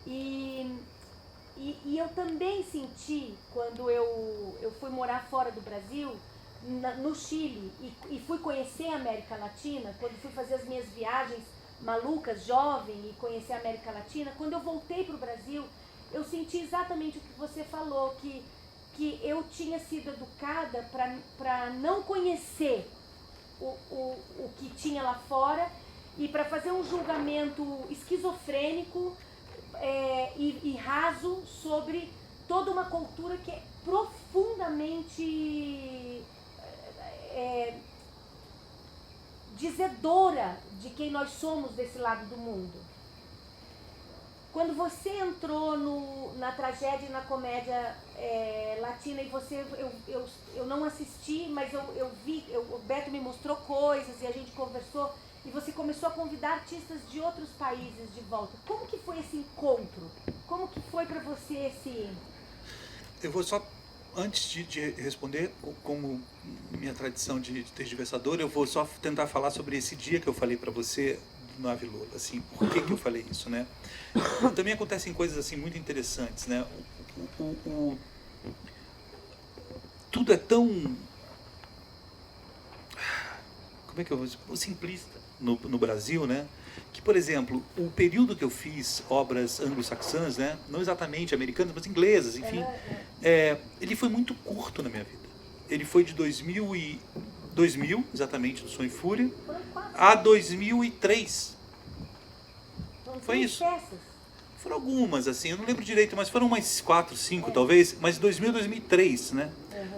E eu também senti, quando eu fui morar fora do Brasil, no Chile, e fui conhecer a América Latina, quando fui fazer as minhas viagens malucas, jovem, e conhecer a América Latina, quando eu voltei para o Brasil, eu senti exatamente o que você falou, que eu tinha sido educada para não conhecer o que tinha lá fora e para fazer um julgamento esquizofrênico e raso sobre toda uma cultura que é profundamente dizedora de quem nós somos desse lado do mundo. Quando você entrou na tragédia e na comédia latina, e eu não assisti, mas eu vi, o Beto me mostrou coisas e a gente conversou, e você começou a convidar artistas de outros países de volta. Como que foi esse encontro? Como que foi para você esse... Eu vou só, antes de responder, como minha tradição de tergiversador, eu vou só tentar falar sobre esse dia que eu falei para você no Avilula, assim, por que eu falei isso, né? Também acontecem coisas assim muito interessantes, né? Tudo é tão, como é que eu vou dizer, simplista no Brasil, né? Que, por exemplo, o período que eu fiz obras anglo-saxãs, né? Não exatamente americanas, mas inglesas, enfim, ele foi muito curto na minha vida. Ele foi de 2000, exatamente, do Sonho e Fúria, a 2003. Foi isso. Foram algumas, assim, eu não lembro direito, mas foram umas 4, 5 talvez, mas 2000, 2003, né?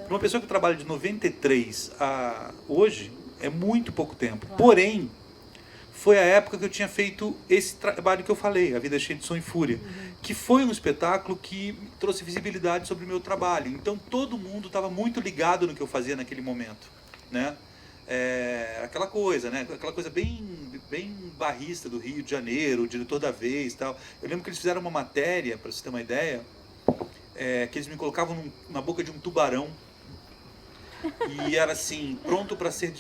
Para uma pessoa que trabalha de 93 a hoje, é muito pouco tempo. Porém, foi a época que eu tinha feito esse trabalho que eu falei, A Vida Cheia de Som e Fúria, que foi um espetáculo que trouxe visibilidade sobre o meu trabalho. Então todo mundo estava muito ligado no que eu fazia naquele momento, né? Aquela coisa, né? Aquela coisa bem barrista do Rio de Janeiro, o diretor da vez e tal. Eu lembro que eles fizeram uma matéria, para você ter uma ideia, que eles me colocavam na boca de um tubarão e era assim, pronto para ser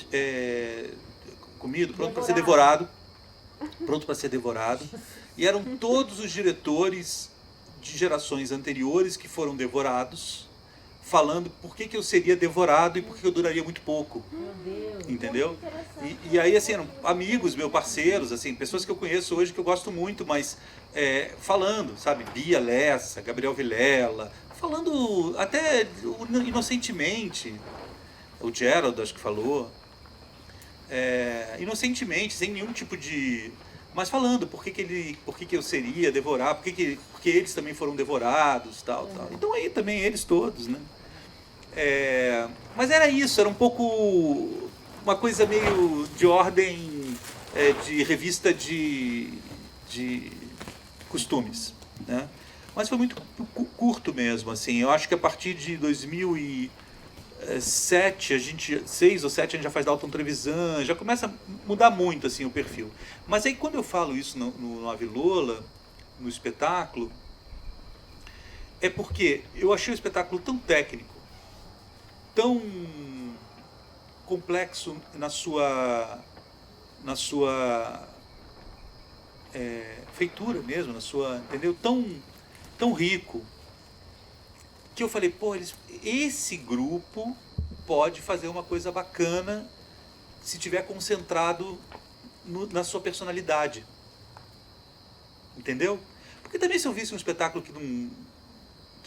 comido, pronto para ser devorado, pronto para ser devorado. E eram todos os diretores de gerações anteriores que foram devorados, falando por que eu seria devorado e por que eu duraria muito pouco. Meu Deus. Entendeu? E aí, assim, eram amigos, meus parceiros, assim, pessoas que eu conheço hoje que eu gosto muito, mas falando, sabe? Bia Lessa, Gabriel Vilela, falando até inocentemente. O Gerald, acho que falou. Inocentemente, sem nenhum tipo de... Mas falando por que eu seria devorar, porque eles também foram devorados, tal. Então aí também eles todos, né? Mas era isso, era um pouco uma coisa meio de ordem de revista de costumes, né? Mas foi muito curto mesmo, assim. Eu acho que a partir de 2007, 6 ou 7, a gente já faz Dalton Trevisan, já começa a mudar muito assim o perfil. Mas aí quando eu falo isso no Ave Lola, no espetáculo, é porque eu achei o espetáculo tão técnico, tão complexo na sua feitura mesmo, entendeu? Tão rico, que eu falei, pô, esse grupo pode fazer uma coisa bacana se tiver concentrado na sua personalidade, entendeu? Porque também se eu visse um espetáculo que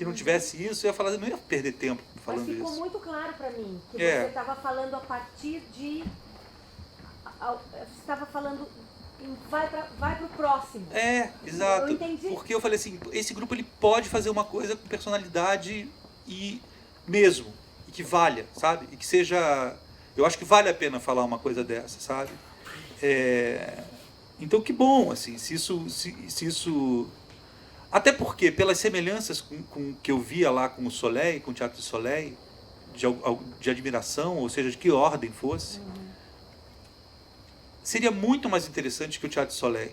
não tivesse isso, eu ia falar, eu não ia perder tempo falando isso. Mas ficou muito claro para mim que você estava falando a partir de... Você estava falando... Vai para o próximo. Exato. Eu entendi. Porque eu falei assim, esse grupo ele pode fazer uma coisa com personalidade e que valha, sabe? E que seja... Eu acho que vale a pena falar uma coisa dessa, sabe? Então que bom, assim, se isso... Até porque, pelas semelhanças com que eu via lá com o Soleil, com o Teatro do Soleil, de admiração, ou seja, de que ordem fosse, seria muito mais interessante que o Teatro do Soleil.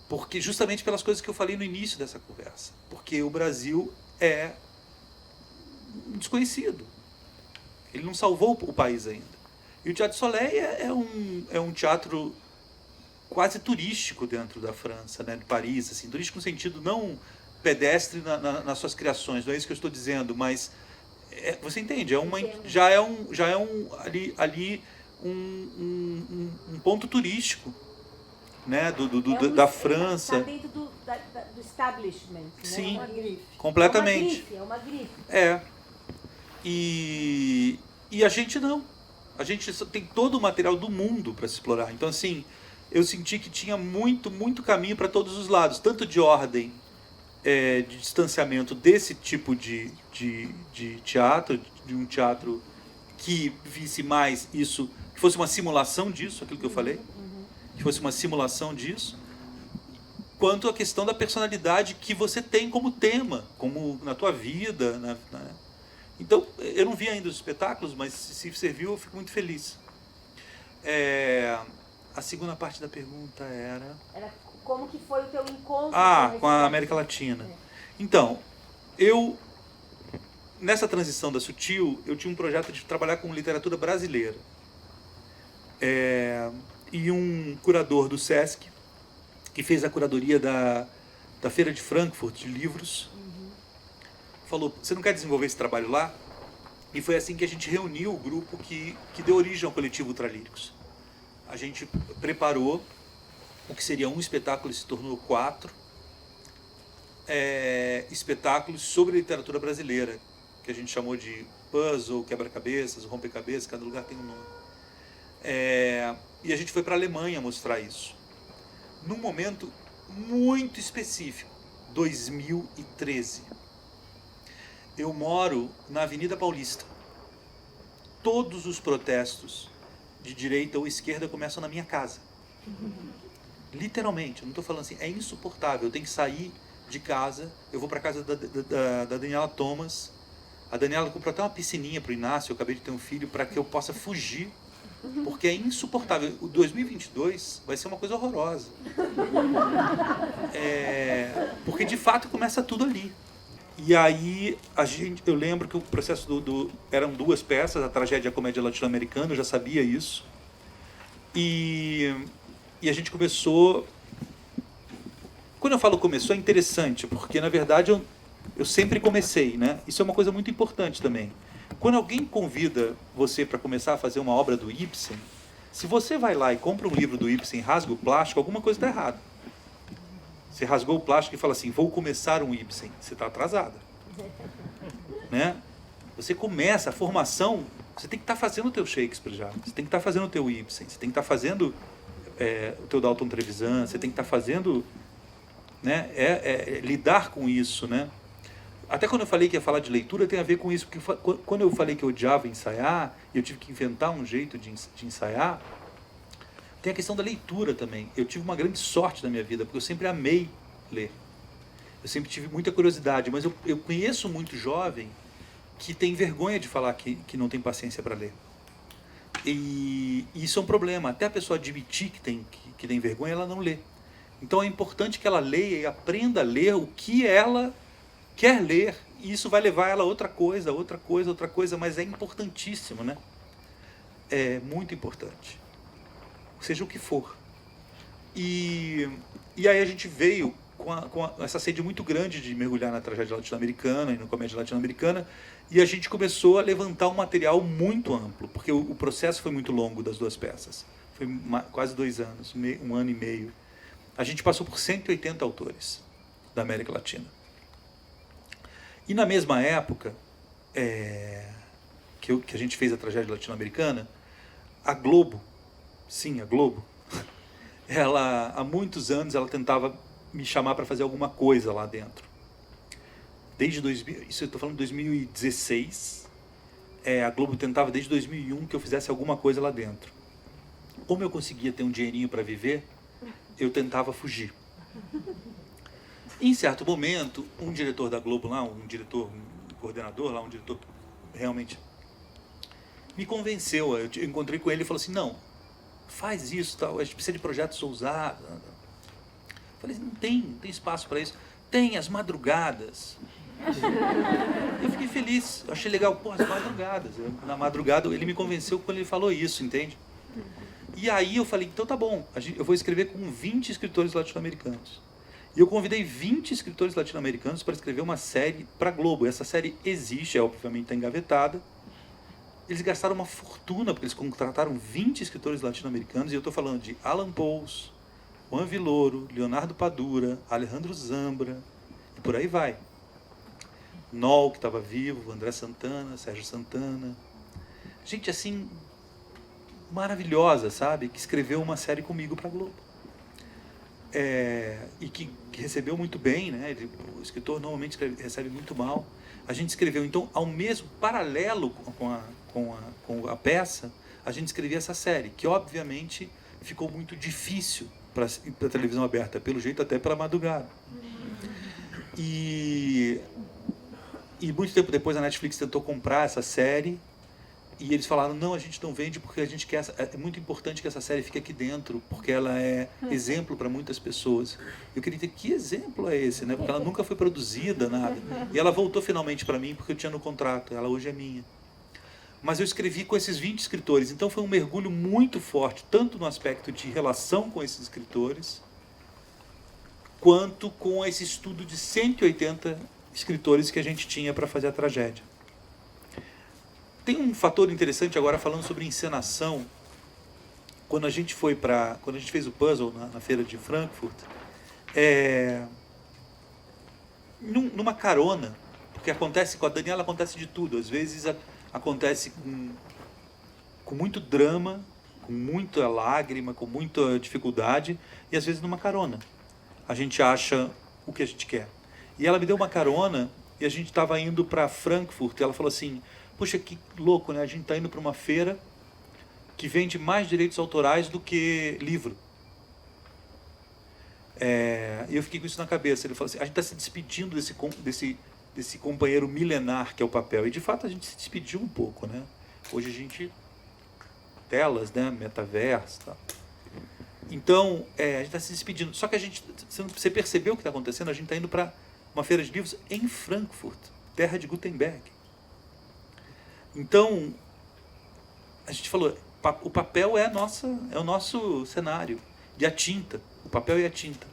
Porque, justamente pelas coisas que eu falei no início dessa conversa. Porque o Brasil é um desconhecido. Ele não salvou o país ainda. E o Teatro do Soleil é um teatro quase turístico dentro da França, né, de Paris, assim, turístico no sentido não pedestre nas suas criações, não é isso que eu estou dizendo, mas você entende, já é um ponto turístico, né, da França. Está dentro do establishment, sim, né? completamente. É uma grife. E a gente não. A gente tem todo o material do mundo para se explorar. Então, assim, eu senti que tinha muito, muito caminho para todos os lados, tanto de ordem de distanciamento desse tipo de teatro, de um teatro que visse mais isso, que fosse uma simulação disso, aquilo que eu falei, que fosse uma simulação disso, quanto a questão da personalidade que você tem como tema, como na tua vida. Então, eu não vi ainda os espetáculos, mas se serviu, eu fico muito feliz. A segunda parte da pergunta era como que foi o teu encontro com a América Latina. Então, nessa transição da Sutil, eu tinha um projeto de trabalhar com literatura brasileira. E um curador do Sesc, que fez a curadoria da Feira de Frankfurt de livros, falou, você não quer desenvolver esse trabalho lá? E foi assim que a gente reuniu o grupo que deu origem ao coletivo Ultralíricos. A gente preparou o que seria um espetáculo e se tornou 4 espetáculos sobre literatura brasileira, que a gente chamou de puzzle, quebra-cabeças, rompe-cabeças, cada lugar tem um nome. E a gente foi para a Alemanha mostrar isso. Num momento muito específico, 2013. Eu moro na Avenida Paulista. Todos os protestos de direita ou esquerda começam na minha casa. Literalmente, eu não estou falando assim, é insuportável, eu tenho que sair de casa, eu vou para a casa da Daniela Thomas, a Daniela comprou até uma piscininha para o Inácio, eu acabei de ter um filho, para que eu possa fugir, porque é insuportável. O 2022 vai ser uma coisa horrorosa. Porque de fato começa tudo ali. E aí, eu lembro que o processo eram 2 peças, a tragédia e a comédia latino-americana, eu já sabia isso. E a gente começou... Quando eu falo começou, é interessante, porque na verdade eu sempre comecei, né? Isso é uma coisa muito importante também. Quando alguém convida você para começar a fazer uma obra do Ibsen, se você vai lá e compra um livro do Ibsen e rasga o plástico, alguma coisa está errada. Você rasgou o plástico e fala assim, vou começar um Ibsen. Você está atrasada. Né? Você começa a formação, você tem que estar fazendo o teu Shakespeare já. Você tem que estar fazendo o teu Ibsen. Você tem que estar fazendo o teu Dalton Trevisan. Você tem que estar fazendo... Né? Lidar com isso. Né? Até quando eu falei que ia falar de leitura, tem a ver com isso. Porque quando eu falei que eu odiava ensaiar, e eu tive que inventar um jeito de ensaiar, tem a questão da leitura também. Eu tive uma grande sorte na minha vida, porque eu sempre amei ler. Eu sempre tive muita curiosidade, mas eu conheço muito jovem que tem vergonha de falar que não tem paciência para ler. E isso é um problema. Até a pessoa admitir que tem vergonha, ela não lê. Então é importante que ela leia e aprenda a ler o que ela quer ler. E isso vai levar ela a outra coisa, mas é importantíssimo, né? É muito importante. Seja o que for. E aí a gente veio com essa sede muito grande de mergulhar na tragédia latino-americana e na comédia latino-americana, e a gente começou a levantar um material muito amplo, porque o processo foi muito longo das 2 peças. Foi quase 2 anos, 1 ano e meio. A gente passou por 180 autores da América Latina. E na mesma época que a gente fez a tragédia latino-americana, a Globo, ela, há muitos anos, ela tentava me chamar para fazer alguma coisa lá dentro. Isso eu estou falando de 2016, a Globo tentava desde 2001 que eu fizesse alguma coisa lá dentro. Como eu conseguia ter um dinheirinho para viver, eu tentava fugir. E, em certo momento, um diretor da Globo lá, um coordenador lá, um diretor realmente me convenceu. Eu encontrei com ele e falou assim, não, faz isso, tal, a gente precisa de projetos ousados. Falei, não tem espaço para isso. Tem as madrugadas. Eu fiquei feliz, achei legal, as madrugadas. Na madrugada, ele me convenceu quando ele falou isso, entende? E aí eu falei, então tá bom, eu vou escrever com 20 escritores latino-americanos. E eu convidei 20 escritores latino-americanos para escrever uma série para a Globo. Essa série existe, obviamente está engavetada. Eles gastaram uma fortuna, porque eles contrataram 20 escritores latino-americanos, e eu estou falando de Alan Pauls, Juan Villoro, Leonardo Padura, Alejandro Zambra, e por aí vai. Noll, que estava vivo, André Santana, Sérgio Santana. Gente assim, maravilhosa, sabe? Que escreveu uma série comigo para a Globo. E que recebeu muito bem, né? O escritor normalmente recebe muito mal. A gente escreveu, então, ao mesmo, paralelo com a peça, a gente escrevia essa série, que obviamente ficou muito difícil para a televisão aberta, pelo jeito até pela madrugada. E muito tempo depois a Netflix tentou comprar essa série, e eles falaram, não, a gente não vende porque a gente quer, é muito importante que essa série fique aqui dentro, porque ela é exemplo para muitas pessoas. Eu queria dizer, que exemplo é esse, né? Porque ela nunca foi produzida, nada. E ela voltou finalmente para mim, porque eu tinha no contrato, ela hoje é minha. Mas eu escrevi com esses 20 escritores, então foi um mergulho muito forte, tanto no aspecto de relação com esses escritores, quanto com esse estudo de 180 escritores que a gente tinha para fazer a tragédia. Tem um fator interessante agora falando sobre encenação. Quando a gente fez o puzzle na feira de Frankfurt, numa carona, porque acontece com a Daniela, acontece de tudo. Às vezes acontece com muito drama, com muita lágrima, com muita dificuldade, e às vezes numa carona. A gente acha o que a gente quer. E ela me deu uma carona, e a gente estava indo para Frankfurt, e ela falou assim, puxa, que louco, né? A gente está indo para uma feira que vende mais direitos autorais do que livro. E eu fiquei com isso na cabeça. Ele falou assim, a gente está se despedindo desse companheiro milenar que é o papel. E, de fato, a gente se despediu um pouco, né? Hoje a gente... telas, né? Metaverso e tal. Então, a gente está se despedindo. Só que você percebeu o que está acontecendo? A gente está indo para uma feira de livros em Frankfurt, terra de Gutenberg. Então, a gente falou, o papel é o nosso cenário. E a tinta, o papel e a tinta.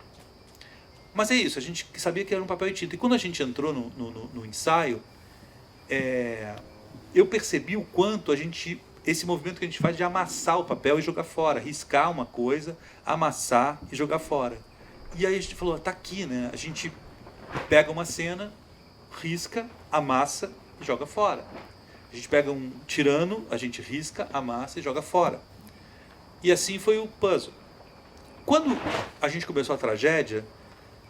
Mas é isso, a gente sabia que era um papel e tinta. E quando a gente entrou no ensaio, eu percebi o quanto esse movimento que a gente faz de amassar o papel e jogar fora, riscar uma coisa, amassar e jogar fora. E aí a gente falou, tá aqui, né? A gente pega uma cena, risca, amassa e joga fora. A gente pega um tirano, a gente risca, amassa e joga fora. E assim foi o puzzle. Quando a gente começou a tragédia,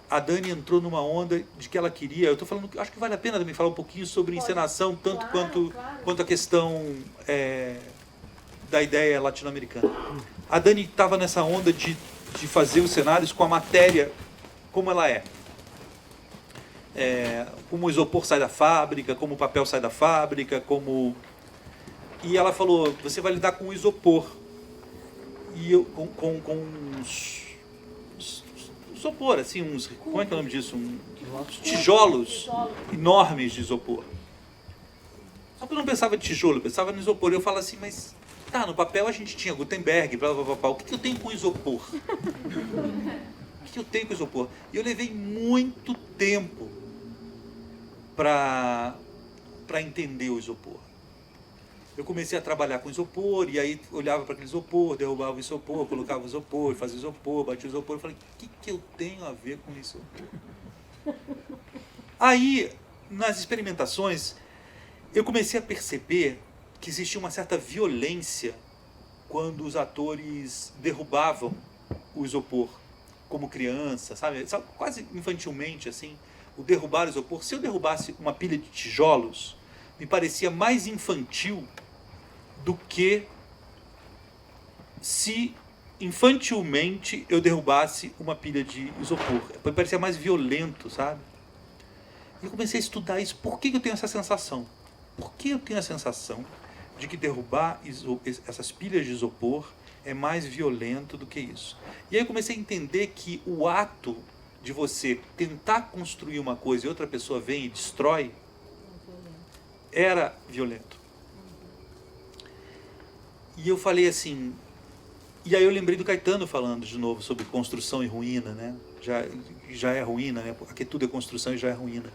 a Dani entrou numa onda de que ela queria... Eu estou falando, acho que vale a pena também falar um pouquinho sobre encenação, tanto quanto a questão da ideia latino-americana. A Dani estava nessa onda de fazer os cenários com a matéria como ela é. Como o isopor sai da fábrica, como o papel sai da fábrica, E ela falou, você vai lidar com o isopor. E eu, com uns isopor, assim, como é que é o nome disso? Uns tijolos enormes de isopor. Só que eu não pensava de tijolo, eu pensava no isopor. Eu falo assim, mas tá, no papel a gente tinha Gutenberg, blá, blá, blá, blá. O que eu tenho com isopor? O que eu tenho com isopor? E eu levei muito tempo para entender o isopor. Eu comecei a trabalhar com isopor, e aí olhava para aquele isopor, derrubava o isopor, colocava o isopor, fazia isopor, batia o isopor. Eu falei, o que eu tenho a ver com isopor? Aí, nas experimentações, eu comecei a perceber que existia uma certa violência quando os atores derrubavam o isopor, como criança, sabe? Quase infantilmente, assim, o derrubar o isopor. Se eu derrubasse uma pilha de tijolos, me parecia mais infantil do que se infantilmente eu derrubasse uma pilha de isopor. Me parecia mais violento, sabe? E eu comecei a estudar isso. Por que eu tenho essa sensação? Por que eu tenho a sensação de que derrubar essas pilhas de isopor é mais violento do que isso? E aí eu comecei a entender que o ato de você tentar construir uma coisa e outra pessoa vem e destrói era violento. E eu falei assim... E aí eu lembrei do Caetano falando de novo sobre construção e ruína, né? Já é ruína, né? Aqui tudo é construção e já é ruína.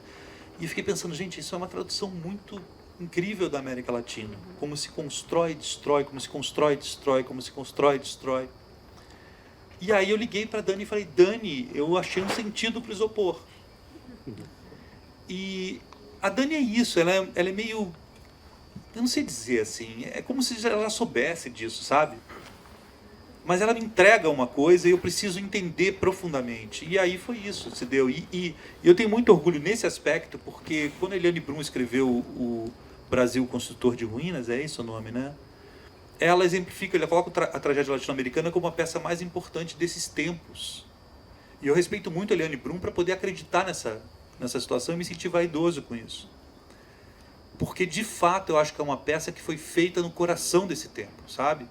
E fiquei pensando, gente, isso é uma tradução muito incrível da América Latina. Como se constrói e destrói, como se constrói e destrói, como se constrói e destrói. E aí eu liguei para Dani e falei, Dani, eu achei um sentido para o isopor. E a Dani é isso, ela é meio... Eu não sei dizer assim, é como se ela soubesse disso, sabe? Mas ela me entrega uma coisa e eu preciso entender profundamente. E aí foi isso, se deu. E eu tenho muito orgulho nesse aspecto, porque quando a Eliane Brum escreveu o Brasil Construtor de Ruínas, é esse o nome, né? Ela exemplifica, ela coloca a tragédia latino-americana como a peça mais importante desses tempos. E eu respeito muito a Eliane Brum para poder acreditar nessa situação e me sentir vaidoso com isso. Porque, de fato, eu acho que é uma peça que foi feita no coração desse tempo, sabe?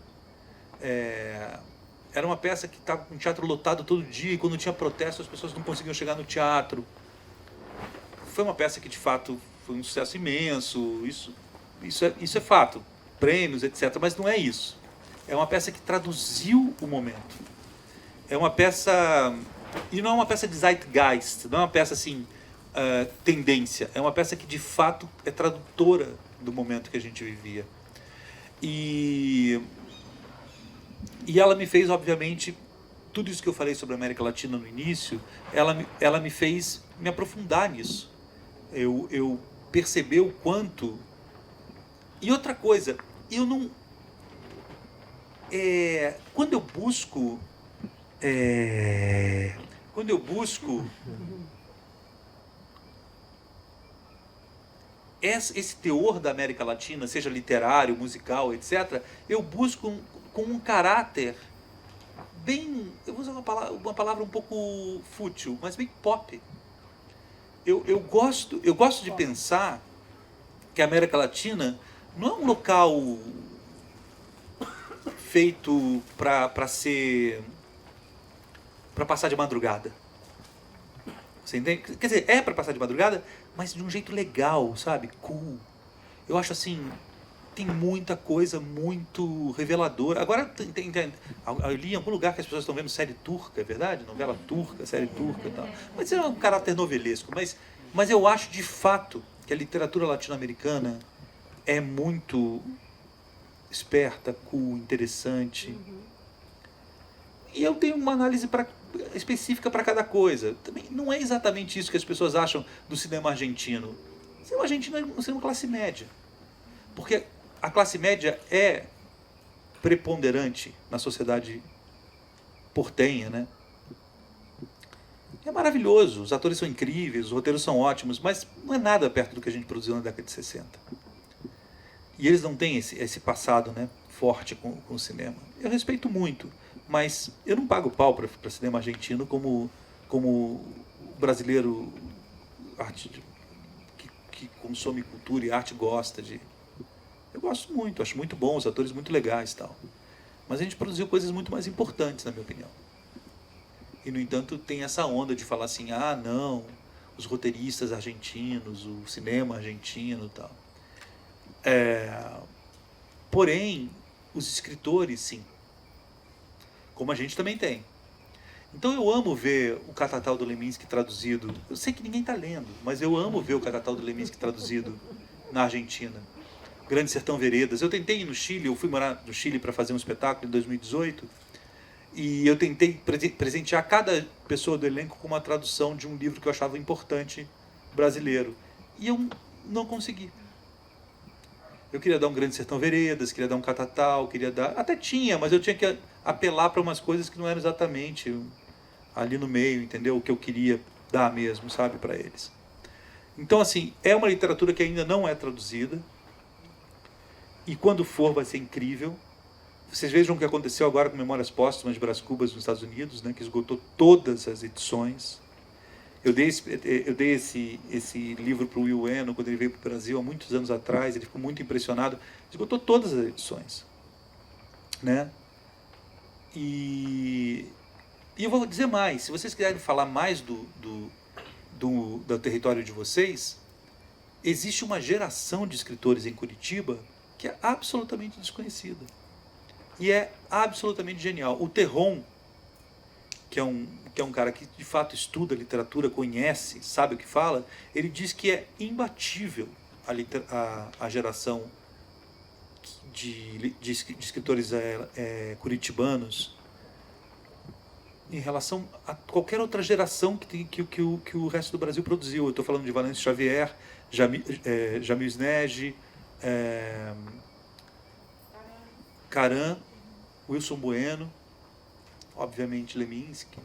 Era uma peça que estava com o teatro lotado todo dia, e quando tinha protesto as pessoas não conseguiam chegar no teatro. Foi uma peça que, de fato, foi um sucesso imenso, isso é fato, prêmios, etc. Mas não é isso. É uma peça que traduziu o momento. É uma peça... E não é uma peça de zeitgeist, não é uma peça assim... tendência, é uma peça que de fato é tradutora do momento que a gente vivia. E ela me fez, obviamente, tudo isso que eu falei sobre a América Latina no início, ela me fez me aprofundar nisso. Eu percebi o quanto... E outra coisa, eu não... Quando eu busco esse teor da América Latina, seja literário, musical, etc., eu busco com um caráter bem, eu vou usar uma palavra um pouco fútil, mas bem pop. Eu gosto de pensar que a América Latina não é um local feito para passar de madrugada. Você entende? Quer dizer, é para passar de madrugada, mas de um jeito legal, sabe? Cool. Eu acho assim, tem muita coisa muito reveladora. Agora, eu li em algum lugar que as pessoas estão vendo série turca, é verdade? Novela turca, série turca e tal. Mas é um caráter novelesco. Mas eu acho, de fato, que a literatura latino-americana é muito esperta, cool, interessante. E eu tenho uma análise específica para cada coisa. Também não é exatamente isso que as pessoas acham do cinema argentino. O cinema argentino é um cinema classe média. Porque a classe média é preponderante na sociedade portenha, né? É maravilhoso, os atores são incríveis, os roteiros são ótimos, mas não é nada perto do que a gente produziu na década de 60. E eles não têm esse passado, né, forte com o cinema. Eu respeito muito, mas eu não pago pau para cinema argentino como o brasileiro que consome cultura e arte gosta de. Eu gosto muito, acho muito bom, os atores muito legais e tal. Mas a gente produziu coisas muito mais importantes, na minha opinião. E, no entanto, tem essa onda de falar assim, ah, não, os roteiristas argentinos, o cinema argentino e tal. Porém, os escritores, sim. Como a gente também tem. Então eu amo ver o Catatal do Leminski traduzido. Eu sei que ninguém está lendo, mas eu amo ver o Catatal do Leminski traduzido na Argentina. Grande Sertão Veredas. Eu tentei ir no Chile, eu fui morar no Chile para fazer um espetáculo em 2018, e eu tentei presentear cada pessoa do elenco com uma tradução de um livro que eu achava importante brasileiro. E eu não consegui. Eu queria dar um Grande Sertão Veredas, queria dar um Catatal, queria dar... Até tinha, mas eu tinha que apelar para umas coisas que não eram exatamente ali no meio, entendeu? O que eu queria dar mesmo, sabe, para eles. Então, assim, é uma literatura que ainda não é traduzida, e quando for vai ser incrível. Vocês vejam o que aconteceu agora com Memórias Póstumas de Brás Cubas nos Estados Unidos, né, que esgotou todas as edições. Eu dei esse livro para o Will Eno quando ele veio para o Brasil há muitos anos atrás, ele ficou muito impressionado, esgotou todas as edições. Né? E eu vou dizer mais, se vocês quiserem falar mais do território de vocês, existe uma geração de escritores em Curitiba que é absolutamente desconhecida. E é absolutamente genial. O Terron, que é um cara que de fato estuda literatura, conhece, sabe o que fala, ele diz que é imbatível a geração de escritores curitibanos em relação a qualquer outra geração que o resto do Brasil produziu. Eu estou falando de Valêncio Xavier, Jamil Snege, Caran, Wilson Bueno, obviamente Leminski.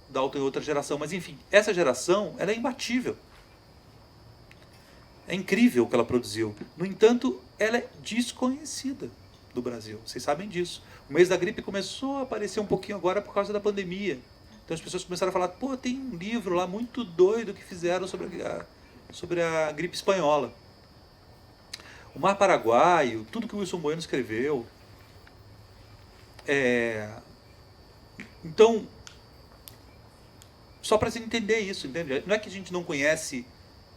Dalton é outra geração, mas enfim, essa geração ela é imbatível. É incrível o que ela produziu. No entanto, ela é desconhecida do Brasil. Vocês sabem disso. O mês da gripe começou a aparecer um pouquinho agora por causa da pandemia. Então as pessoas começaram a falar, pô, tem um livro lá muito doido que fizeram sobre a gripe espanhola. O Mar Paraguaio, tudo que o Wilson Bueno escreveu. Então, só para você entender isso, entende? Não é que a gente não conhece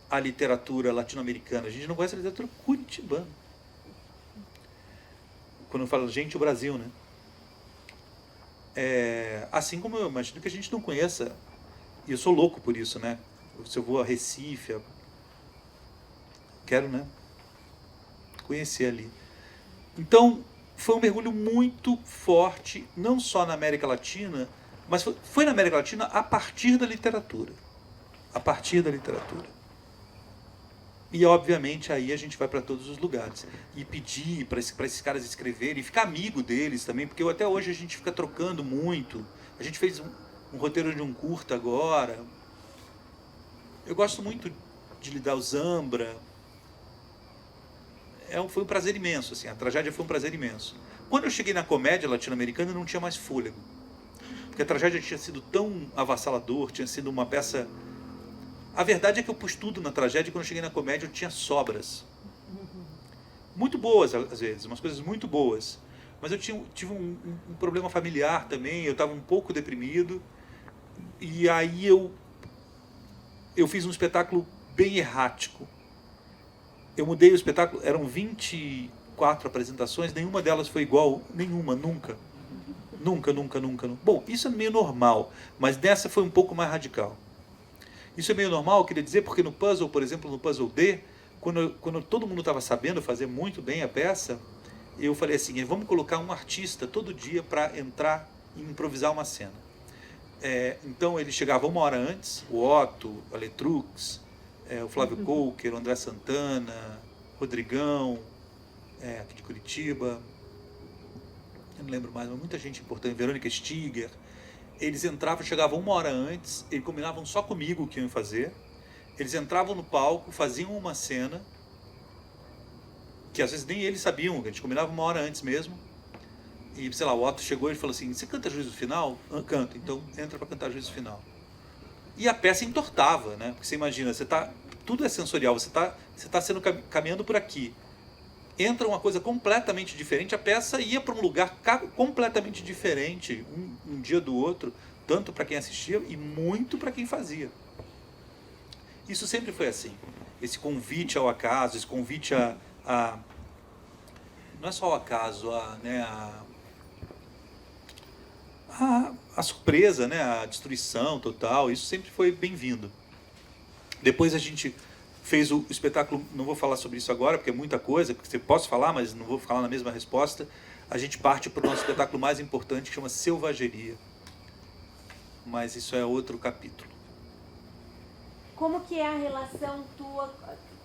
a literatura latino-americana, a gente não conhece a literatura curitibana. Quando eu falo gente, o Brasil, né? Assim como eu imagino que a gente não conheça, e eu sou louco por isso, né? Se eu vou a Recife, quero, né, conhecer ali. Então, foi um mergulho muito forte, não só na América Latina, mas foi na América Latina a partir da literatura. A partir da literatura. E, obviamente, aí a gente vai para todos os lugares. E pedir para esses caras escreverem, e ficar amigo deles também, porque até hoje a gente fica trocando muito. A gente fez um roteiro de um curta agora. Eu gosto muito de lidar o Zambra. Foi um prazer imenso, assim, a tragédia foi um prazer imenso. Quando eu cheguei na comédia latino-americana, eu não tinha mais fôlego. Porque a tragédia tinha sido tão avassalador, tinha sido uma peça... A verdade é que eu pus tudo na tragédia e quando eu cheguei na comédia eu tinha sobras. Muito boas, às vezes, umas coisas muito boas. Mas eu tive um problema familiar também, eu estava um pouco deprimido. E aí eu fiz um espetáculo bem errático. Eu mudei o espetáculo, eram 24 apresentações, nenhuma delas foi igual, nenhuma, nunca. Nunca. Bom, isso é meio normal, mas dessa foi um pouco mais radical. Isso é meio normal, eu queria dizer, porque no puzzle, por exemplo, no Puzzle D, quando todo mundo estava sabendo fazer muito bem a peça, eu falei assim, vamos colocar um artista todo dia para entrar e improvisar uma cena. Então ele chegava 1 hora antes, o Otto, a Letrux, o Flávio Coker, o André Santana, Rodrigão, aqui de Curitiba, eu não lembro mais, mas muita gente importante, Verônica Stiger. Eles entravam, chegavam 1 hora antes, eles combinavam só comigo o que iam fazer, eles entravam no palco, faziam uma cena, que às vezes nem eles sabiam, a gente combinava 1 hora antes mesmo, e sei lá, o Otto chegou e falou assim, você canta Juízo Final? Canto, então entra para cantar Juízo Final. E a peça entortava, né? Porque você imagina, tudo é sensorial, você tá sendo caminhando por aqui. Entra uma coisa completamente diferente, a peça ia para um lugar completamente diferente, um dia do outro, tanto para quem assistia e muito para quem fazia. Isso sempre foi assim. Esse convite ao acaso, esse convite não é só o acaso, a surpresa, né? A destruição total, isso sempre foi bem-vindo. Depois a gente fez o espetáculo, não vou falar sobre isso agora, porque é muita coisa, que você posso falar, mas não vou falar na mesma resposta. A gente parte para o nosso espetáculo mais importante, que chama Selvageria. Mas isso é outro capítulo. Como que é a relação tua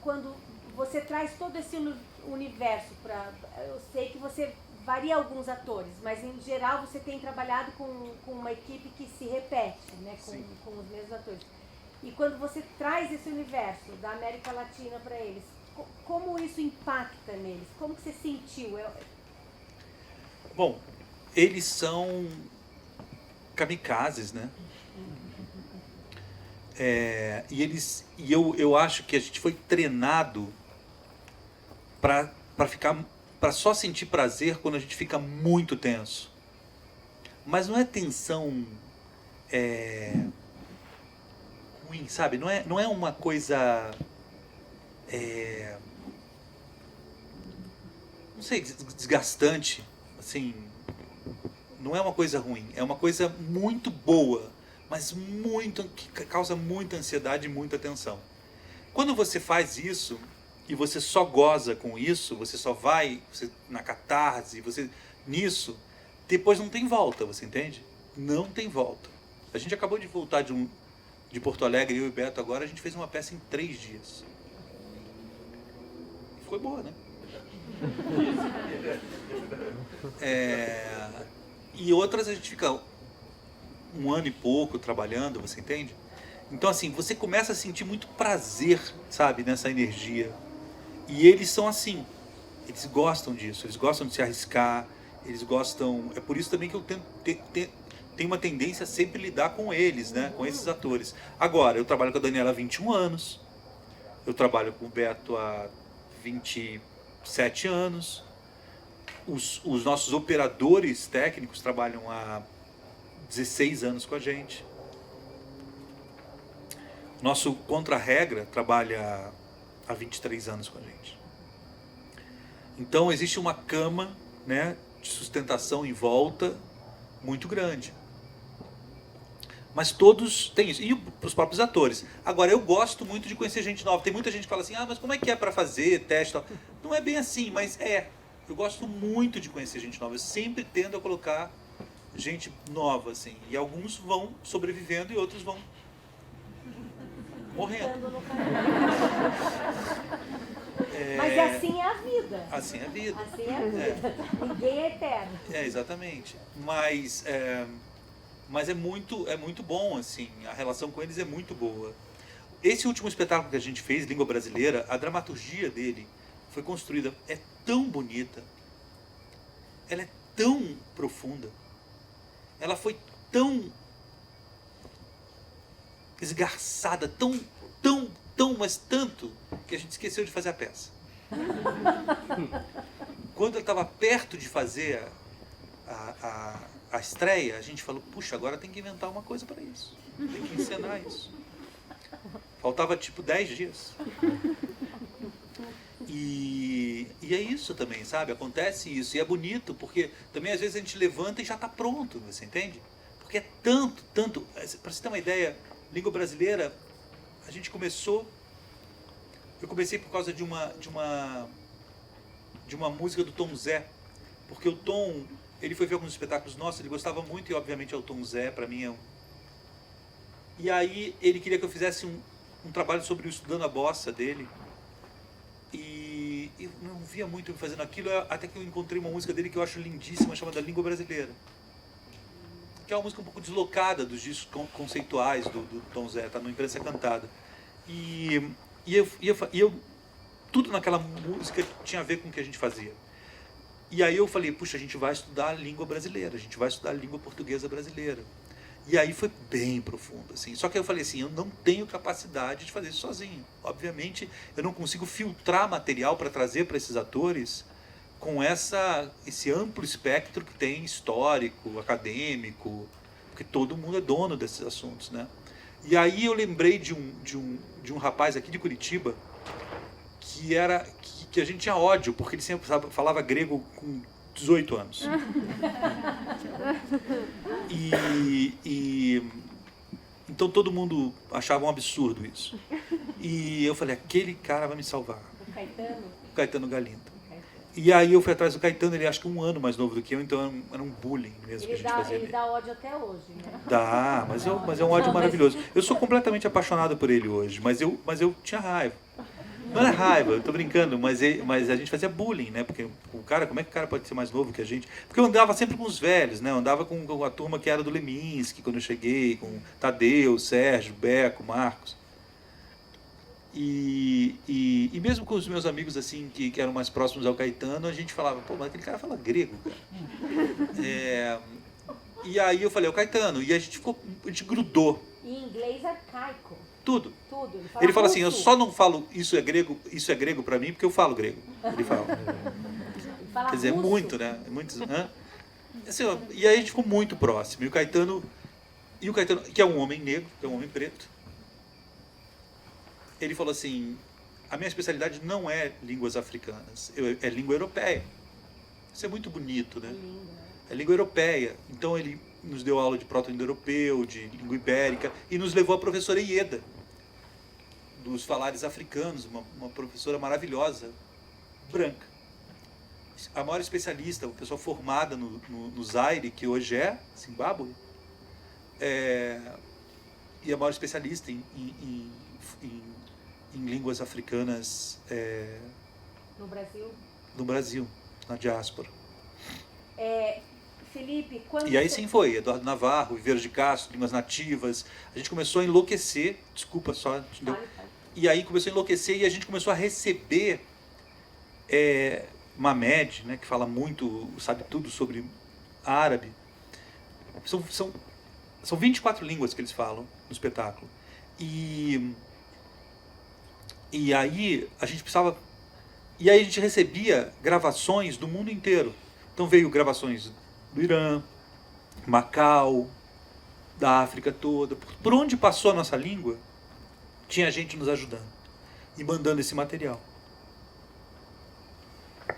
quando você traz todo esse universo para... Eu sei que você varia alguns atores, mas em geral você tem trabalhado com uma equipe que se repete, né, com os mesmos atores. E quando você traz esse universo da América Latina para eles, como isso impacta neles? Como que você sentiu? Bom, eles são kamikazes, né? Eu acho que a gente foi treinado para só sentir prazer quando a gente fica muito tenso. Mas não é tensão ruim, sabe? Não é uma coisa não sei, desgastante, assim, não é uma coisa ruim, é uma coisa muito boa, mas que causa muita ansiedade e muita tensão. Quando você faz isso e você só goza com isso, você só vai na catarse, nisso, depois não tem volta, você entende? Não tem volta. A gente acabou de voltar de Porto Alegre, eu e Beto agora, a gente fez uma peça em 3 dias. Foi boa, né? E outras a gente fica 1 ano e pouco trabalhando, você entende? Então assim, você começa a sentir muito prazer, sabe, nessa energia. E eles são assim, eles gostam disso, eles gostam de se arriscar, eles gostam... É por isso também que eu tenho uma tendência a sempre lidar com eles, né, com esses atores. Agora, eu trabalho com a Daniela há 21 anos, eu trabalho com o Beto há 27 anos, os nossos operadores técnicos trabalham há 16 anos com a gente. Nosso contra-regra trabalha há 23 anos com a gente. Então existe uma cama, né, de sustentação em volta muito grande. Mas todos têm isso. E os próprios atores. Agora, eu gosto muito de conhecer gente nova. Tem muita gente que fala assim, mas como é que é para fazer teste? Tal? Não é bem assim, mas eu gosto muito de conhecer gente nova. Eu sempre tendo a colocar gente nova, assim. E alguns vão sobrevivendo e outros vão morrendo. Mas assim é a vida. Assim é a vida. Assim é a vida. Ninguém é eterno. Exatamente. Mas é muito bom, assim, a relação com eles é muito boa. esse último espetáculo que a gente fez, Língua Brasileira, a dramaturgia dele foi construída, é tão bonita, ela é tão profunda, ela foi tão esgarçada, tão, mas tanto, que a gente esqueceu de fazer a peça. Quando eu estava perto de fazer a estreia, a gente falou, puxa, agora tem que inventar uma coisa para isso. Tem que encenar isso. Faltava tipo 10 dias. E é isso também, sabe? Acontece isso. E é bonito, porque também às vezes a gente levanta e já está pronto, você entende? Porque é tanto. Para você ter uma ideia, Língua Brasileira, a gente começou... Eu comecei por causa de uma música do Tom Zé, porque o Tom, ele foi ver alguns espetáculos nossos, ele gostava muito, e obviamente é o Tom Zé, para mim é um... E aí ele queria que eu fizesse um trabalho sobre o Estudando a Bossa dele, e eu não via muito ele fazendo aquilo, até que eu encontrei uma música dele que eu acho lindíssima, chamada Língua Brasileira, que é uma música um pouco deslocada dos discos conceituais do Tom Zé, tá no Imprensa Cantada. E eu tudo naquela música tinha a ver com o que a gente fazia. E aí eu falei, puxa, a gente vai estudar a língua brasileira, a gente vai estudar a língua portuguesa brasileira. E aí foi bem profundo, assim. Só que eu falei assim, eu não tenho capacidade de fazer isso sozinho. Obviamente, eu não consigo filtrar material para trazer para esses atores com esse amplo espectro que tem histórico, acadêmico, porque todo mundo é dono desses assuntos, né? E aí eu lembrei de um rapaz aqui de Curitiba que a gente tinha ódio, porque ele sempre falava grego com 18 anos. Então todo mundo achava um absurdo isso. E eu falei, aquele cara vai me salvar. O Caetano? O Caetano Galindo. E aí eu fui atrás do Caetano, ele acho que 1 ano mais novo do que eu, então era um bullying mesmo que a gente fazia. Ele dá ódio até hoje, né? Dá, mas é um ódio maravilhoso. Eu sou completamente apaixonado por ele hoje, mas eu tinha raiva. Não é raiva, eu tô brincando, mas a gente fazia bullying, né? Porque o cara, como é que o cara pode ser mais novo que a gente? Porque eu andava sempre com os velhos, né? Eu andava com a turma que era do Leminski, quando eu cheguei, com Tadeu, Sérgio, Beco, Marcos. E mesmo com os meus amigos assim que eram mais próximos ao Caetano, a gente falava, pô, mas aquele cara fala grego, cara. E aí eu falei, o Caetano, e a gente grudou. Em inglês arcaico. Tudo. Ele fala assim, eu só não falo isso é grego para mim porque eu falo grego. Ele fala. Quer dizer, russo. muito, né? Muito, assim, e aí a gente ficou muito próximo. E o Caetano, que é um homem negro, que é um homem preto, ele falou assim, a minha especialidade não é línguas africanas, é língua europeia. Isso é muito bonito, né? É língua europeia. Então ele nos deu aula de proto-indo-europeu, de língua ibérica, e nos levou a professora Ieda, dos falares africanos, uma professora maravilhosa, branca. A maior especialista, uma pessoa formada no Zaire, que hoje é Zimbábue, e a maior especialista em línguas africanas no Brasil, na diáspora. Felipe, e aí sim foi, Eduardo Navarro, Viveiro de Castro, línguas nativas, a gente começou a enlouquecer, desculpa só, entendeu? E aí começou a enlouquecer e a gente começou a receber Mamed, né, que fala muito, sabe tudo sobre árabe. São 24 línguas que eles falam no espetáculo. E aí a gente precisava... E aí a gente recebia gravações do mundo inteiro. Então veio gravações do Irã, Macau, da África toda. Por onde passou a nossa língua, tinha gente nos ajudando e mandando esse material.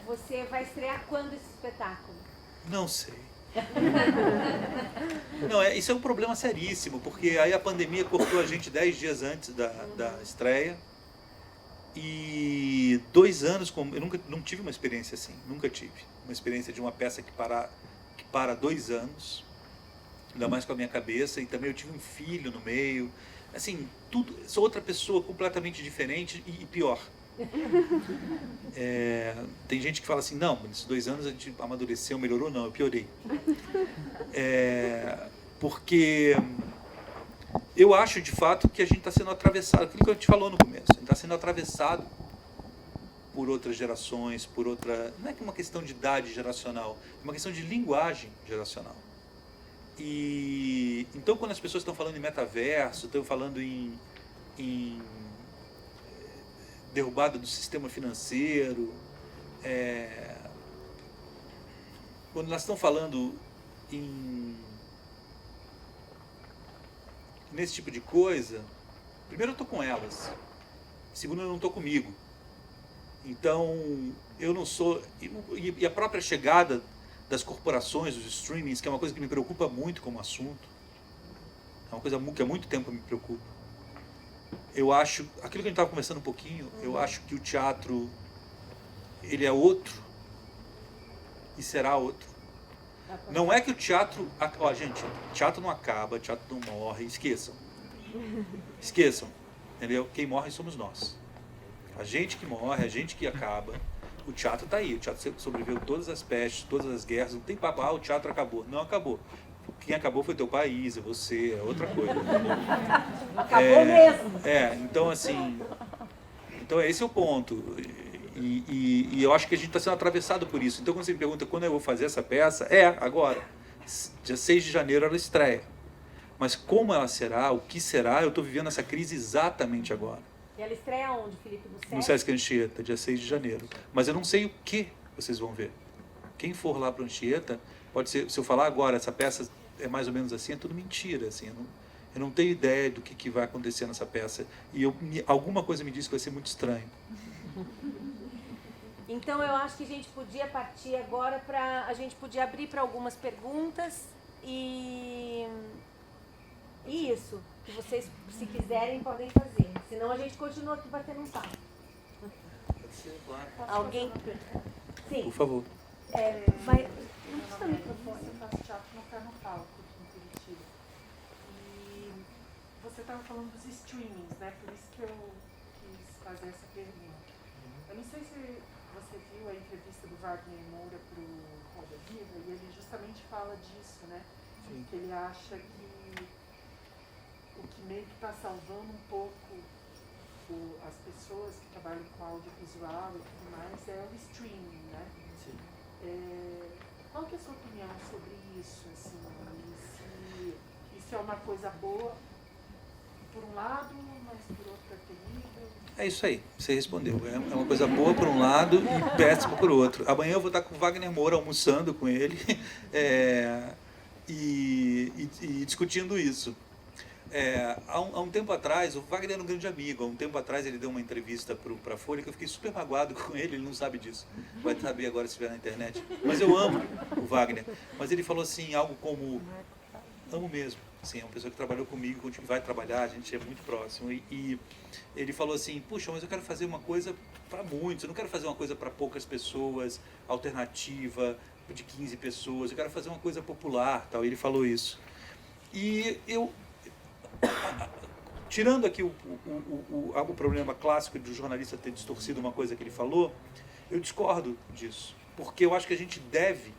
Você vai estrear quando esse espetáculo? Não sei. Não, isso é um problema seríssimo, porque aí a pandemia cortou a gente 10 dias antes da estreia. E 2 anos, eu não tive uma experiência assim, nunca tive. Uma experiência de uma peça que para 2 anos, ainda mais com a minha cabeça, e também eu tive um filho no meio. Assim, tudo, sou outra pessoa completamente diferente e pior. Tem gente que fala assim, não, nesses 2 anos a gente amadureceu, melhorou, não, eu piorei. Porque eu acho, de fato, que a gente está sendo atravessado, aquilo que a gente falou no começo, a gente está sendo atravessado por outras gerações, por outra... Não é que é uma questão de idade geracional, é uma questão de linguagem geracional. E então, quando as pessoas estão falando em metaverso, estão falando em derrubada do sistema financeiro, quando elas estão falando nesse tipo de coisa, primeiro eu estou com elas, segundo eu não estou comigo. Então, eu não sou... E a própria chegada das corporações, dos streamings, que é uma coisa que me preocupa muito como assunto, é uma coisa que há muito tempo me preocupa. Eu acho, aquilo que a gente estava conversando um pouquinho, eu acho que o teatro, ele é outro e será outro. Não é que o teatro... Ó, gente, teatro não acaba, teatro não morre, esqueçam. Esqueçam, entendeu? Quem morre somos nós. A gente que morre, a gente que acaba. O teatro está aí, o teatro sobreviveu todas as pestes, todas as guerras, não tem papo, o teatro acabou. Não acabou. Quem acabou foi teu país, é você, é outra coisa. Acabou mesmo. Então assim, então esse é o ponto. E eu acho que a gente está sendo atravessado por isso. Então quando você me pergunta quando eu vou fazer essa peça, agora. Dia 6 de janeiro ela estreia. Mas como ela será, o que será, eu estou vivendo essa crise exatamente agora. E ela estreia onde, Felipe? No Sesc Anchieta, dia 6 de janeiro. Mas eu não sei o que vocês vão ver. Quem for lá para o Anchieta, pode ser, se eu falar agora, essa peça é mais ou menos assim, é tudo mentira. Assim, eu não tenho ideia do que vai acontecer nessa peça. E alguma coisa me diz que vai ser muito estranho. Então eu acho que a gente podia partir agora para... A gente podia abrir para algumas perguntas e isso, que vocês, se quiserem, podem fazer. Senão a gente continua aqui batendo um papo. Pode ser, claro. Alguém? Sim. Por favor. Vai... Não precisa microfone. Eu faço teatro no Carnaval, aqui em Curitiba. E você estava falando dos streamings, né? Por isso que eu quis fazer essa pergunta. Eu não sei se você viu a entrevista do Wagner Moura para o Roda Viva, e ele justamente fala disso, né? Sim. Que ele acha que o que meio que está salvando um pouco as pessoas que trabalham com audiovisual e tudo mais é o streaming, né? Sim. Qual que é a sua opinião sobre isso? Assim, se isso é uma coisa boa por um lado, mas por outro é terrível? É isso aí, você respondeu. É uma coisa boa por um lado e péssima por outro. Amanhã eu vou estar com o Wagner Moura almoçando com ele e discutindo isso. Há um tempo atrás, o Wagner era um grande amigo. Há um tempo atrás ele deu uma entrevista para a Folha que eu fiquei super magoado com ele não sabe disso. Vai saber agora se estiver na internet. Mas eu amo o Wagner. Mas ele falou assim, algo como... Amo mesmo. Assim, é uma pessoa que trabalhou comigo, que vai trabalhar, a gente é muito próximo. E ele falou assim, puxa, mas eu quero fazer uma coisa para muitos. Eu não quero fazer uma coisa para poucas pessoas, alternativa, de 15 pessoas. Eu quero fazer uma coisa popular. Tal. Ele falou isso. E eu... Tirando aqui o problema clássico do jornalista ter distorcido uma coisa que ele falou, eu discordo disso. Porque eu acho que a gente deve,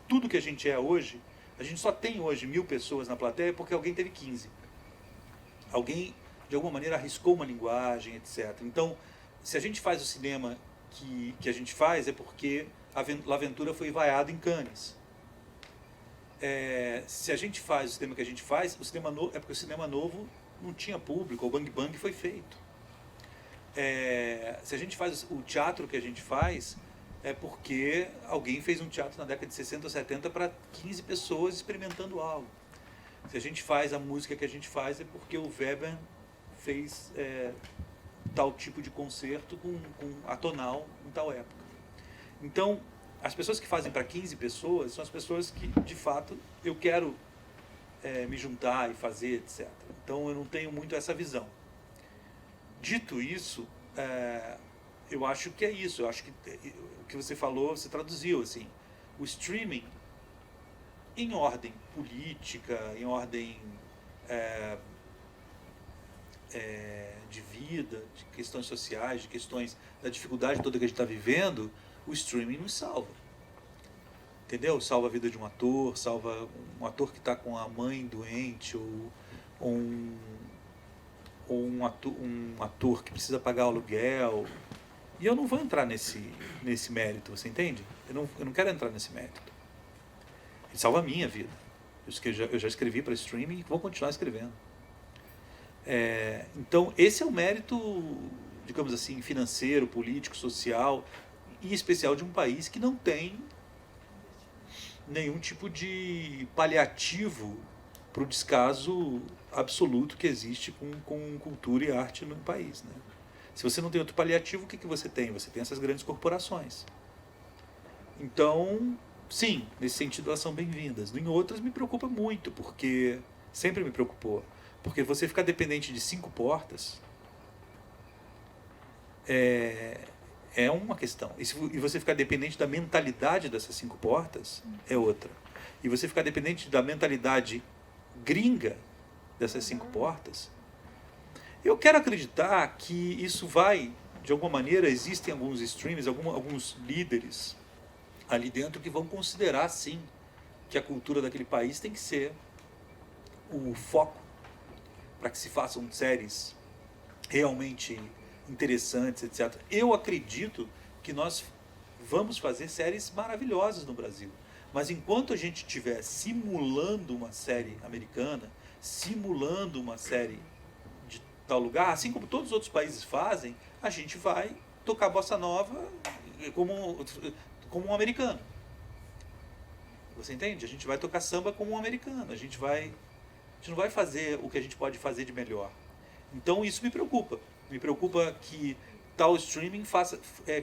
tudo que a gente é hoje, a gente só tem hoje 1000 pessoas na plateia porque alguém teve 15. Alguém, de alguma maneira, arriscou uma linguagem, etc. Então, se a gente faz o cinema que a gente faz, é porque a L'Aventura foi vaiado em Cannes. Se a gente faz o cinema que a gente faz, o cinema novo, é porque o cinema novo não tinha público, o Bang Bang foi feito. Se a gente faz o teatro que a gente faz, é porque alguém fez um teatro na década de 60 ou 70 para 15 pessoas experimentando algo. Se a gente faz a música que a gente faz, é porque o Weber fez tal tipo de concerto com atonal em tal época. Então, as pessoas que fazem para 15 pessoas são as pessoas que, de fato, eu quero me juntar e fazer, etc. Então, eu não tenho muito essa visão. Dito isso, eu acho que é isso. Eu acho que o que você falou, você traduziu, assim. O streaming, em ordem política, em ordem de vida, de questões sociais, de questões da dificuldade toda que a gente está vivendo, o streaming nos salva. Entendeu? Salva a vida de um ator, salva um ator que está com a mãe doente, ou um, ou um ator que precisa pagar aluguel. E eu não vou entrar nesse mérito, você entende? Eu não quero entrar nesse mérito. Ele salva a minha vida. Eu já escrevi para streaming e vou continuar escrevendo. Então, esse é o mérito, digamos assim, financeiro, político, social, e especial de um país que não tem nenhum tipo de paliativo para o descaso absoluto que existe com cultura e arte no país, né? Se você não tem outro paliativo, o que você tem? Você tem essas grandes corporações. Então, sim, nesse sentido elas são bem-vindas. Em outras me preocupa muito, porque sempre me preocupou. Porque você ficar dependente de 5 portas é uma questão. E você ficar dependente da mentalidade dessas 5 portas é outra. E você ficar dependente da mentalidade gringa dessas 5 portas, eu quero acreditar que isso vai, de alguma maneira, existem alguns streamers, alguns líderes ali dentro que vão considerar, sim, que a cultura daquele país tem que ser o foco para que se façam séries realmente interessantes, etc. Eu acredito que nós vamos fazer séries maravilhosas no Brasil. Mas enquanto a gente estiver simulando uma série americana, simulando uma série de tal lugar, assim como todos os outros países fazem, a gente vai tocar bossa nova como um americano. Você entende? A gente vai tocar samba como um americano. A gente não vai fazer o que a gente pode fazer de melhor. Então isso me preocupa. Me preocupa que tal streaming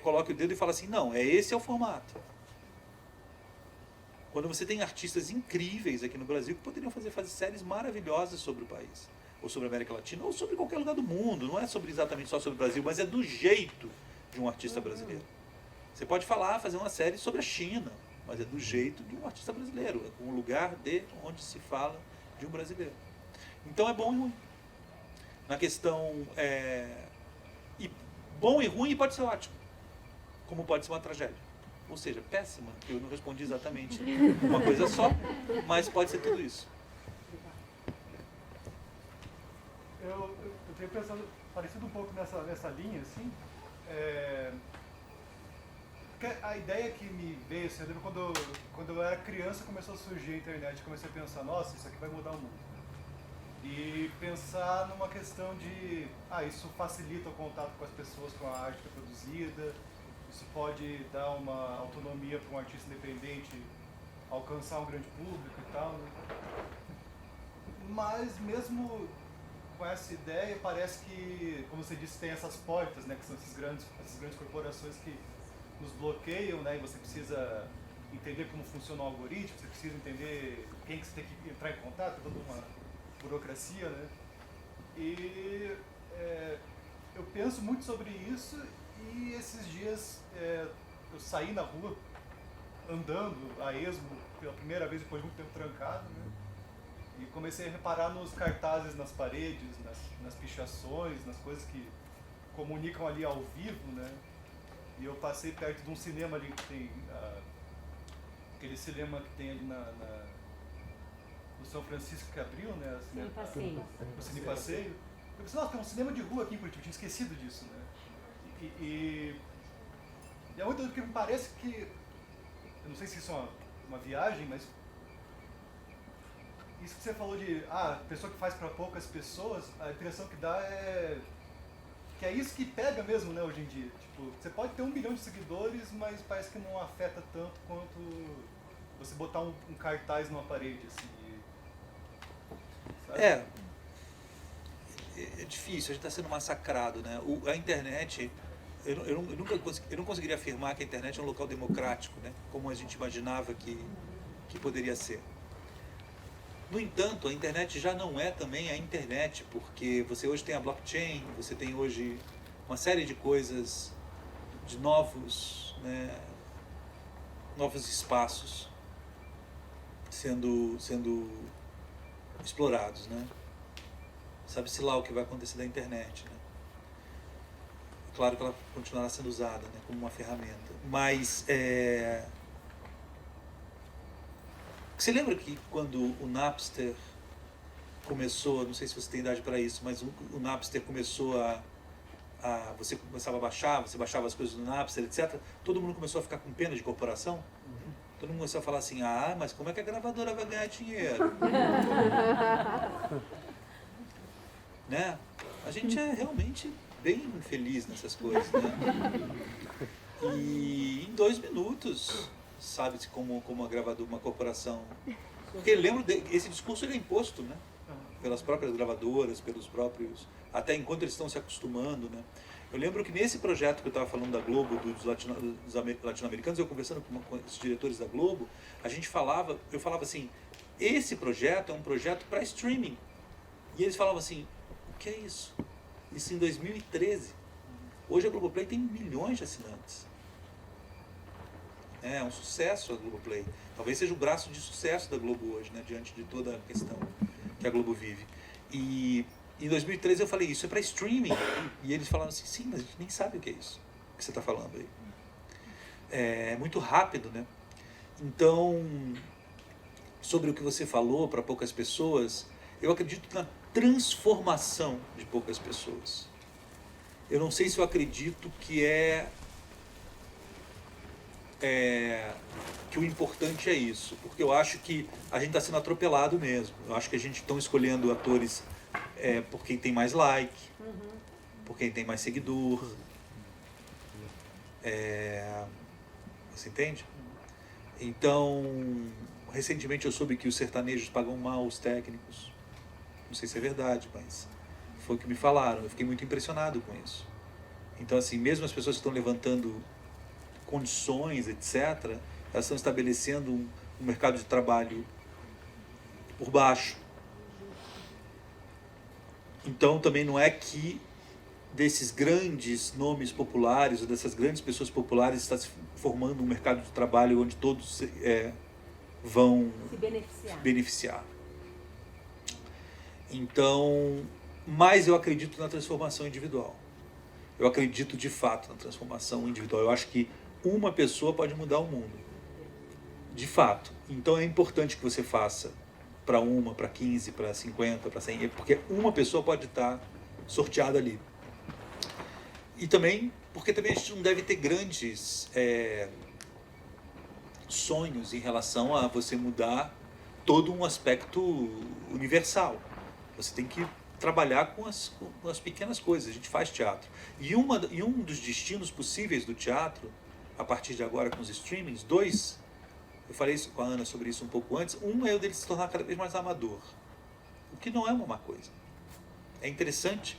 coloque o dedo e fale assim, não, esse é o formato. Quando você tem artistas incríveis aqui no Brasil que poderiam fazer séries maravilhosas sobre o país, ou sobre a América Latina, ou sobre qualquer lugar do mundo. Não é exatamente só sobre o Brasil, mas é do jeito de um artista brasileiro. Você pode fazer uma série sobre a China, mas é do jeito de um artista brasileiro, é um lugar onde se fala de um brasileiro. Então é bom e ruim. Na questão bom e ruim pode ser ótimo, como pode ser uma tragédia. Ou seja, péssima. Eu não respondi exatamente uma coisa só, mas pode ser tudo isso. Eu tenho pensado parecido um pouco nessa linha, assim. A ideia que me veio, assim, eu lembro quando eu era criança, começou a surgir a internet, comecei a pensar, nossa, isso aqui vai mudar o mundo. E pensar numa questão de, isso facilita o contato com as pessoas, com a arte que é produzida, isso pode dar uma autonomia para um artista independente alcançar um grande público e tal, né? Mas mesmo com essa ideia, parece que, como você disse, tem essas portas, né, que são essas grandes corporações que nos bloqueiam, né, e você precisa entender como funciona o algoritmo, você precisa entender quem que você tem que entrar em contato, toda uma burocracia, né? E eu penso muito sobre isso. E esses dias eu saí na rua, andando a esmo, pela primeira vez depois de muito tempo trancado, né? E comecei a reparar nos cartazes nas paredes, nas pichações, nas coisas que comunicam ali ao vivo, né? E eu passei perto de um cinema ali que tem, aquele cinema que tem ali no São Francisco que abriu, né? Cine Passeio. O Cine Passeio. Eu pensei, nossa, tem um cinema de rua aqui em Curitiba, eu tinha esquecido disso, né? E é muito doido, porque me parece que, eu não sei se isso é uma viagem, mas isso que você falou de, pessoa que faz para poucas pessoas, a impressão que dá é que é isso que pega mesmo, né, hoje em dia. Tipo, você pode ter 1 milhão de seguidores, mas parece que não afeta tanto quanto você botar um cartaz numa parede, assim. Sabe? É difícil, a gente está sendo massacrado, né? A internet, eu não conseguiria afirmar que a internet é um local democrático, né? Como a gente imaginava que poderia ser. No entanto, a internet já não é também a internet, porque você hoje tem a blockchain, você tem hoje uma série de coisas, de novos espaços sendo explorados, né? Sabe-se lá o que vai acontecer da internet, né? Claro que ela continuará sendo usada, né, como uma ferramenta. Mas você lembra que quando o Napster começou, não sei se você tem idade para isso, mas o Napster começou você começava a baixar, você baixava as coisas no Napster, etc. Todo mundo começou a ficar com pena de corporação. Todo mundo começou a falar assim, mas como é que a gravadora vai ganhar dinheiro? Né? A gente é realmente bem infeliz nessas coisas, né? E em 2 minutos, sabe-se como a gravadora, uma corporação... Porque lembro, esse discurso ele é imposto, né? Pelas próprias gravadoras, pelos próprios... Até enquanto eles estão se acostumando, né? Eu lembro que nesse projeto que eu estava falando da Globo, dos latino-americanos, eu conversando com os diretores da Globo, eu falava assim, esse projeto é um projeto para streaming. E eles falavam assim, o que é isso? Isso em 2013. Hoje a Globoplay tem milhões de assinantes. É um sucesso a Globoplay. Talvez seja o braço de sucesso da Globo hoje, né? Diante de toda a questão que a Globo vive. E em 2013 eu falei, isso é para streaming. E eles falaram assim, sim, mas a gente nem sabe o que é isso que você está falando aí. É muito rápido, né? Então, sobre o que você falou para poucas pessoas, eu acredito na transformação de poucas pessoas. Eu não sei se eu acredito que que o importante é isso, porque eu acho que a gente está sendo atropelado mesmo. Eu acho que a gente está escolhendo atores por quem tem mais like, por quem tem mais seguidor. Você entende? Então, recentemente eu soube que os sertanejos pagam mal os técnicos. Não sei se é verdade, mas foi o que me falaram. Eu fiquei muito impressionado com isso. Então, assim, mesmo as pessoas que estão levantando condições, etc., elas estão estabelecendo um mercado de trabalho por baixo. Então, também não é que desses grandes nomes populares ou dessas grandes pessoas populares está se formando um mercado de trabalho onde todos vão se beneficiar. Então, mas eu acredito na transformação individual. Eu acredito de fato na transformação individual. Eu acho que uma pessoa pode mudar o mundo. De fato. Então é importante que você faça para 1, para 15, para 50, para 100, porque uma pessoa pode estar sorteada ali. E também, porque também a gente não deve ter grandes sonhos em relação a você mudar todo um aspecto universal. Você tem que trabalhar com as pequenas coisas. A gente faz teatro. E um dos destinos possíveis do teatro, a partir de agora com os streamings, 2, eu falei isso com a Ana sobre isso um pouco antes, um é o dele se tornar cada vez mais amador, o que não é uma má coisa. É interessante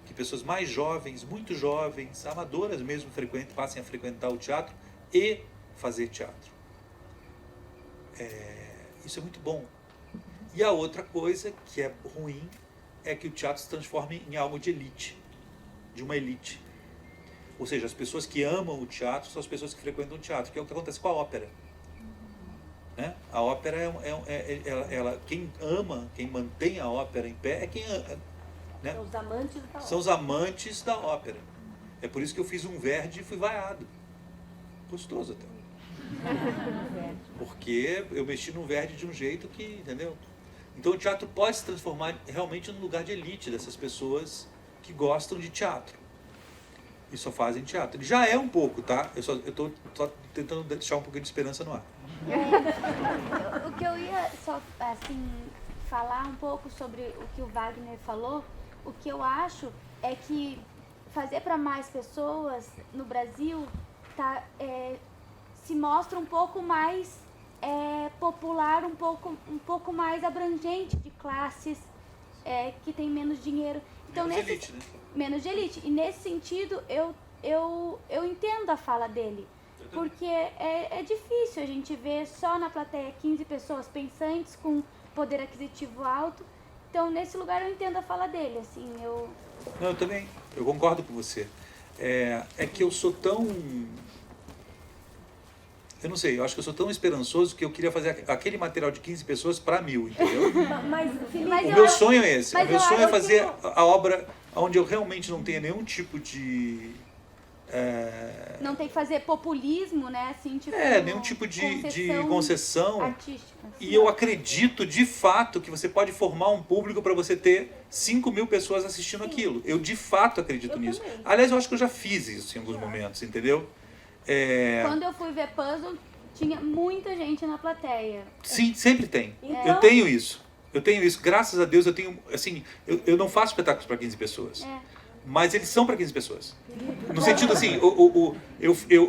que pessoas mais jovens, muito jovens, amadoras mesmo, passem a frequentar o teatro e fazer teatro. Isso é muito bom. E a outra coisa que é ruim é que o teatro se transforme em algo de elite, de uma elite. Ou seja, as pessoas que amam o teatro são as pessoas que frequentam o teatro, que é o que acontece com a ópera. Né? A ópera quem ama, quem mantém a ópera em pé é quem ama. Né? São os amantes da ópera. São os amantes da ópera. É por isso que eu fiz um Verdi e fui vaiado. Gostoso até. Porque eu mexi no Verdi de um jeito que, entendeu? Então o teatro pode se transformar realmente num lugar de elite dessas pessoas que gostam de teatro e só fazem teatro. Ele já é um pouco, tá? Eu estou só tentando deixar um pouquinho de esperança no ar. O que eu ia só assim falar um pouco sobre o que o Wagner falou, o que eu acho é que fazer para mais pessoas no Brasil se mostra um pouco mais popular, um pouco mais abrangente de classes que tem menos dinheiro. Então, menos de elite, né? Menos de elite. E nesse sentido, eu entendo a fala dele. Porque é difícil a gente ver só na plateia 15 pessoas pensantes com poder aquisitivo alto. Então, nesse lugar, eu entendo a fala dele. Assim, Não, eu também. Eu concordo com você. É que eu sou tão... Eu não sei, eu acho que eu sou tão esperançoso que eu queria fazer aquele material de 15 pessoas para 1000, entendeu? O meu sonho é esse. O meu sonho é fazer a obra onde eu realmente não tenha nenhum tipo de Não tem que fazer populismo, né? Assim, tipo, nenhum tipo de concessão. artística. Assim. E eu acredito, de fato, que você pode formar um público para você ter 5.000 pessoas assistindo aquilo. Eu, de fato, acredito nisso. também. Aliás, eu acho que eu já fiz isso em alguns momentos, entendeu? Quando eu fui ver puzzle, tinha muita gente na plateia. Sim, sempre tem. Então- Eu tenho isso. Graças a Deus, eu tenho, assim, eu não faço espetáculos para 15 pessoas. Mas eles são para 15 pessoas. No sentido assim,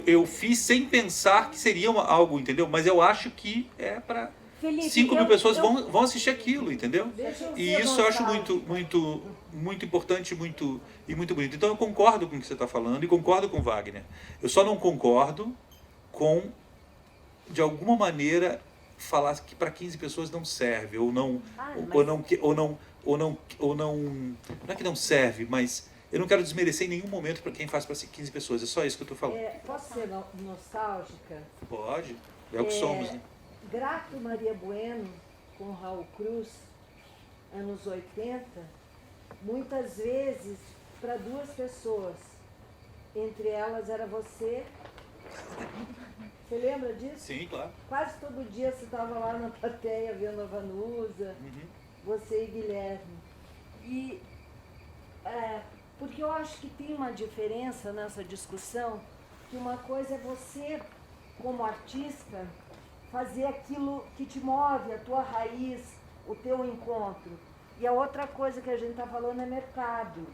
eu fiz sem pensar que seria algo, entendeu? Mas eu acho que é para Felipe, 5.000 eu- pessoas eu- vão assistir aquilo, entendeu? Deixa eu E ser isso eu acho nostálgica. muito importante e muito bonito. Então eu concordo com o que você está falando e concordo com o Wagner. Eu só não concordo com, de alguma maneira, falar que para 15 pessoas não serve, ou não, não é que não serve, mas eu não quero desmerecer em nenhum momento para quem faz para 15 pessoas. É só isso que eu estou falando. Posso ser nostálgica? Pode, é o que somos, né? Grato Maria Bueno, com Raul Cruz, anos 80, muitas vezes para 2 pessoas. Entre elas era você. Você lembra disso? Sim, claro. Quase todo dia você estava lá na plateia vendo a Vanusa, você e Guilherme. E porque eu acho que tem uma diferença nessa discussão, que uma coisa é você, como artista, fazer aquilo que te move, a tua raiz, o teu encontro. E a outra coisa que a gente está falando é mercado.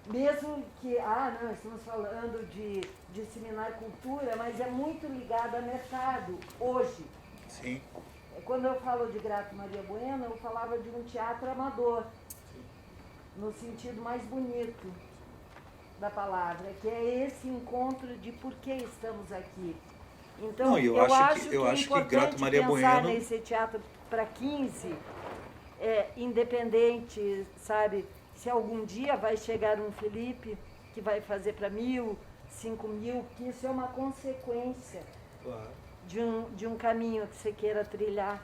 Mesmo que, não, estamos falando de disseminar cultura, mas é muito ligado a mercado, hoje. Sim. Quando eu falo de Grato Maria Bueno, eu falava de um teatro amador, no sentido mais bonito da palavra, que é esse encontro de por que estamos aqui. Então, Não, eu acho que é importante Grato Maria pensar Bueno- nesse teatro para 15, independente, sabe? Se algum dia vai chegar um Felipe que vai fazer para 1.000, 5.000, que isso é uma consequência Claro. de um caminho que você queira trilhar.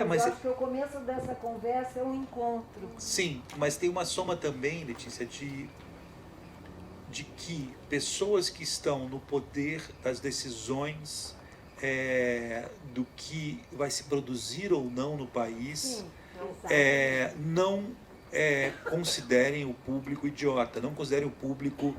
Mas eu acho que o começo dessa conversa é um encontro. Sim, mas tem uma soma também, Letícia, de que pessoas que estão no poder das decisões do que vai se produzir ou não no país, Sim, não considerem o público idiota, não considerem o público,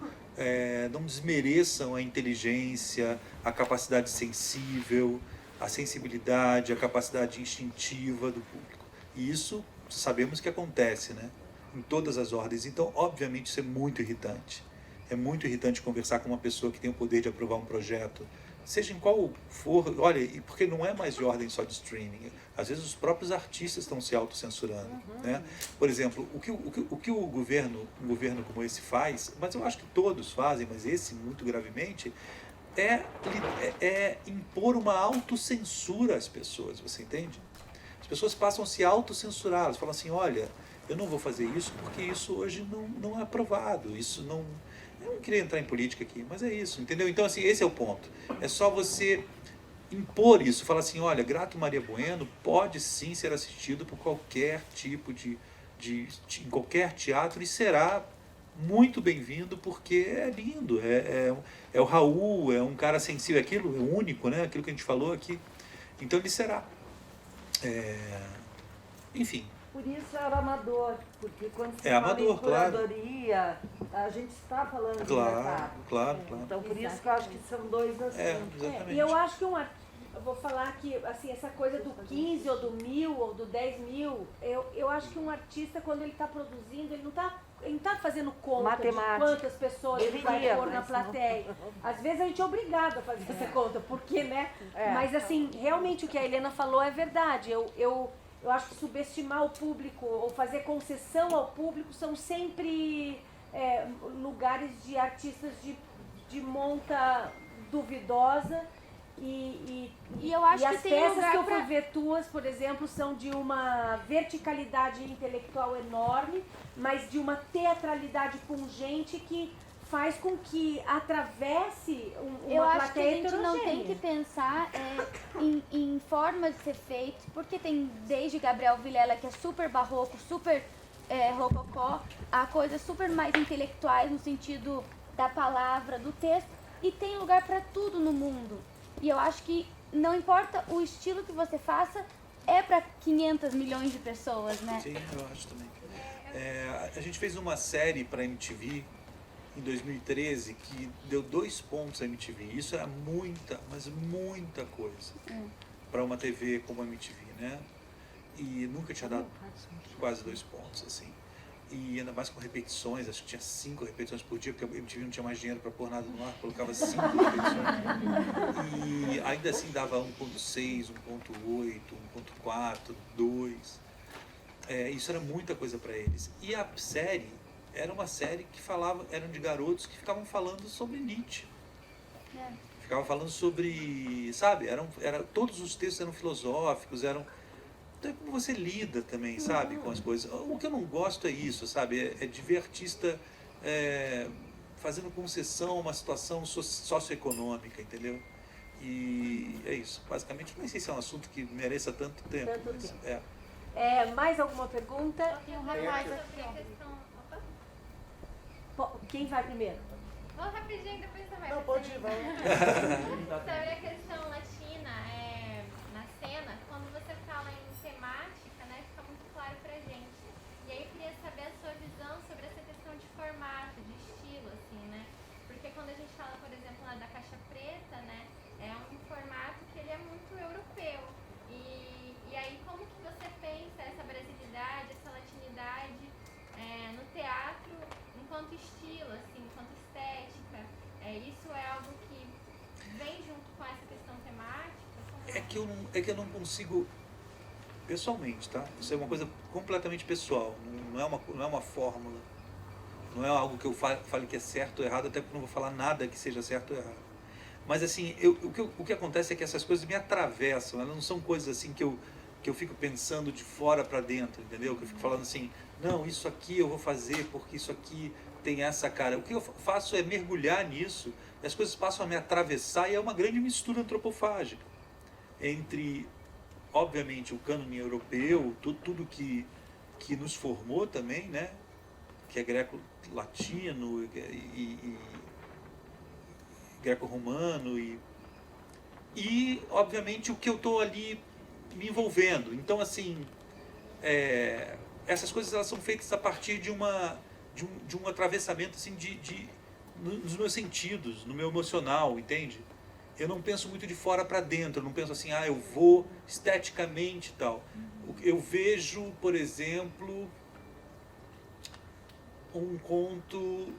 não desmereçam a inteligência, a capacidade sensível, a sensibilidade, a capacidade instintiva do público. E isso sabemos que acontece, né? Em todas as ordens. Então, obviamente, isso é muito irritante. É muito irritante conversar com uma pessoa que tem o poder de aprovar um projeto, seja em qual for. Olha, e porque não é mais de ordem só de streaming. Às vezes os próprios artistas estão se autocensurando, né? Por exemplo, o que um governo como esse faz, mas eu acho que todos fazem, mas esse muito gravemente, é impor uma autocensura às pessoas, você entende? As pessoas passam a se autocensurar, elas falam assim, olha, eu não vou fazer isso porque isso hoje não é aprovado, isso não... Eu não queria entrar em política aqui, mas é isso, entendeu? Então, assim, esse é o ponto. É só você impor isso, falar assim, olha, Grato Maria Bueno pode sim ser assistido por qualquer tipo em qualquer teatro e será muito bem-vindo porque é lindo, é o Raul, é um cara sensível, aquilo é único, né? Aquilo que a gente falou aqui. Então ele será. Enfim. Por isso era amador, porque quando se É fala amador, em curadoria, a gente está falando de mercado. Claro. Então, por isso que eu acho que são dois assuntos. Exatamente. E eu acho que eu vou falar que assim, essa coisa do 15 ou do 1.000 ou do 10.000, eu acho que um artista, quando ele está produzindo, ele não está fazendo conta Matemática. de quantas pessoas ele vai Deveria, pôr na mas plateia. Às vezes a gente é obrigado a fazer essa conta, porque, né? Mas assim, realmente o que a Helena falou é verdade. Eu acho que subestimar o público ou fazer concessão ao público são sempre lugares de artistas de monta duvidosa. E eu acho que as tem peças lugar que eu pra- fui ver tuas, por exemplo, são de uma verticalidade intelectual enorme, mas de uma teatralidade pungente que faz com que atravesse uma Eu acho que a plateia gente não tem heterogênea. que pensar em formas de ser feito, porque tem desde Gabriel Vilela, que é super barroco, super rococó, a coisas super mais intelectuais no sentido da palavra, do texto, e tem lugar para tudo no mundo. E eu acho que não importa o estilo que você faça, é para 500 milhões de pessoas, né? Sim, eu acho também. A gente fez uma série para MTV em 2013 que deu 2 pontos a MTV. Isso era muita, mas muita coisa para uma TV como a MTV, né? E nunca tinha dado quase 2 pontos, assim. E ainda mais com repetições, acho que tinha 5 repetições por dia, porque a MTV não tinha mais dinheiro para pôr nada no ar, colocava 5 repetições. E ainda assim dava 1.6, 1.8, 1.4, 2. Isso era muita coisa para eles. E a série era uma série que eram de garotos que ficavam falando sobre Nietzsche. Ficavam falando sobre, sabe, todos os textos eram filosóficos, então é como você lida também, sabe, com as coisas. O que eu não gosto é isso, sabe, é de ver artista fazendo concessão a uma situação socioeconômica, entendeu? E é isso, basicamente. Nem sei se é um assunto que mereça tanto tempo. Mais alguma pergunta? Tem um rapaz aqui, Sobre a ó. questão... Opa, Quem vai primeiro? vamos rapidinho, depois você vai. Não, pode ir, vai. Sobre a questão latina, na cena, quando você fala em temática, né, fica muito claro pra gente. E aí eu queria saber a sua visão sobre essa questão de formato, de estilo, assim, né? Porque quando a gente fala, por exemplo, lá da Caixa Preta, né, é um formato que ele é muito europeu. E aí como que você pensa essa brasilidade, essa latinidade no teatro enquanto estilo, assim, enquanto estética? Isso é algo que vem junto com essa questão temática? É que eu não consigo, pessoalmente, tá? Isso é uma coisa completamente pessoal, não é uma fórmula, não é algo que eu fale que é certo ou errado, até porque não vou falar nada que seja certo ou errado. Mas assim, o que acontece é que essas coisas me atravessam, elas não são coisas assim que eu fico pensando de fora para dentro, entendeu? Que eu fico falando assim, não, isso aqui eu vou fazer porque isso aqui tem essa cara. O que eu faço é mergulhar nisso, e as coisas passam a me atravessar, e é uma grande mistura antropofágica entre, obviamente, o cânone europeu, tudo que nos formou também, né? Que é greco-latino e greco-romano e, obviamente, o que eu estou ali me envolvendo. Então, assim, essas coisas elas são feitas a partir de um atravessamento assim, nos meus sentidos, no meu emocional, entende? Eu não penso muito de fora para dentro, eu não penso assim, eu vou esteticamente e tal. Eu vejo, por exemplo, um conto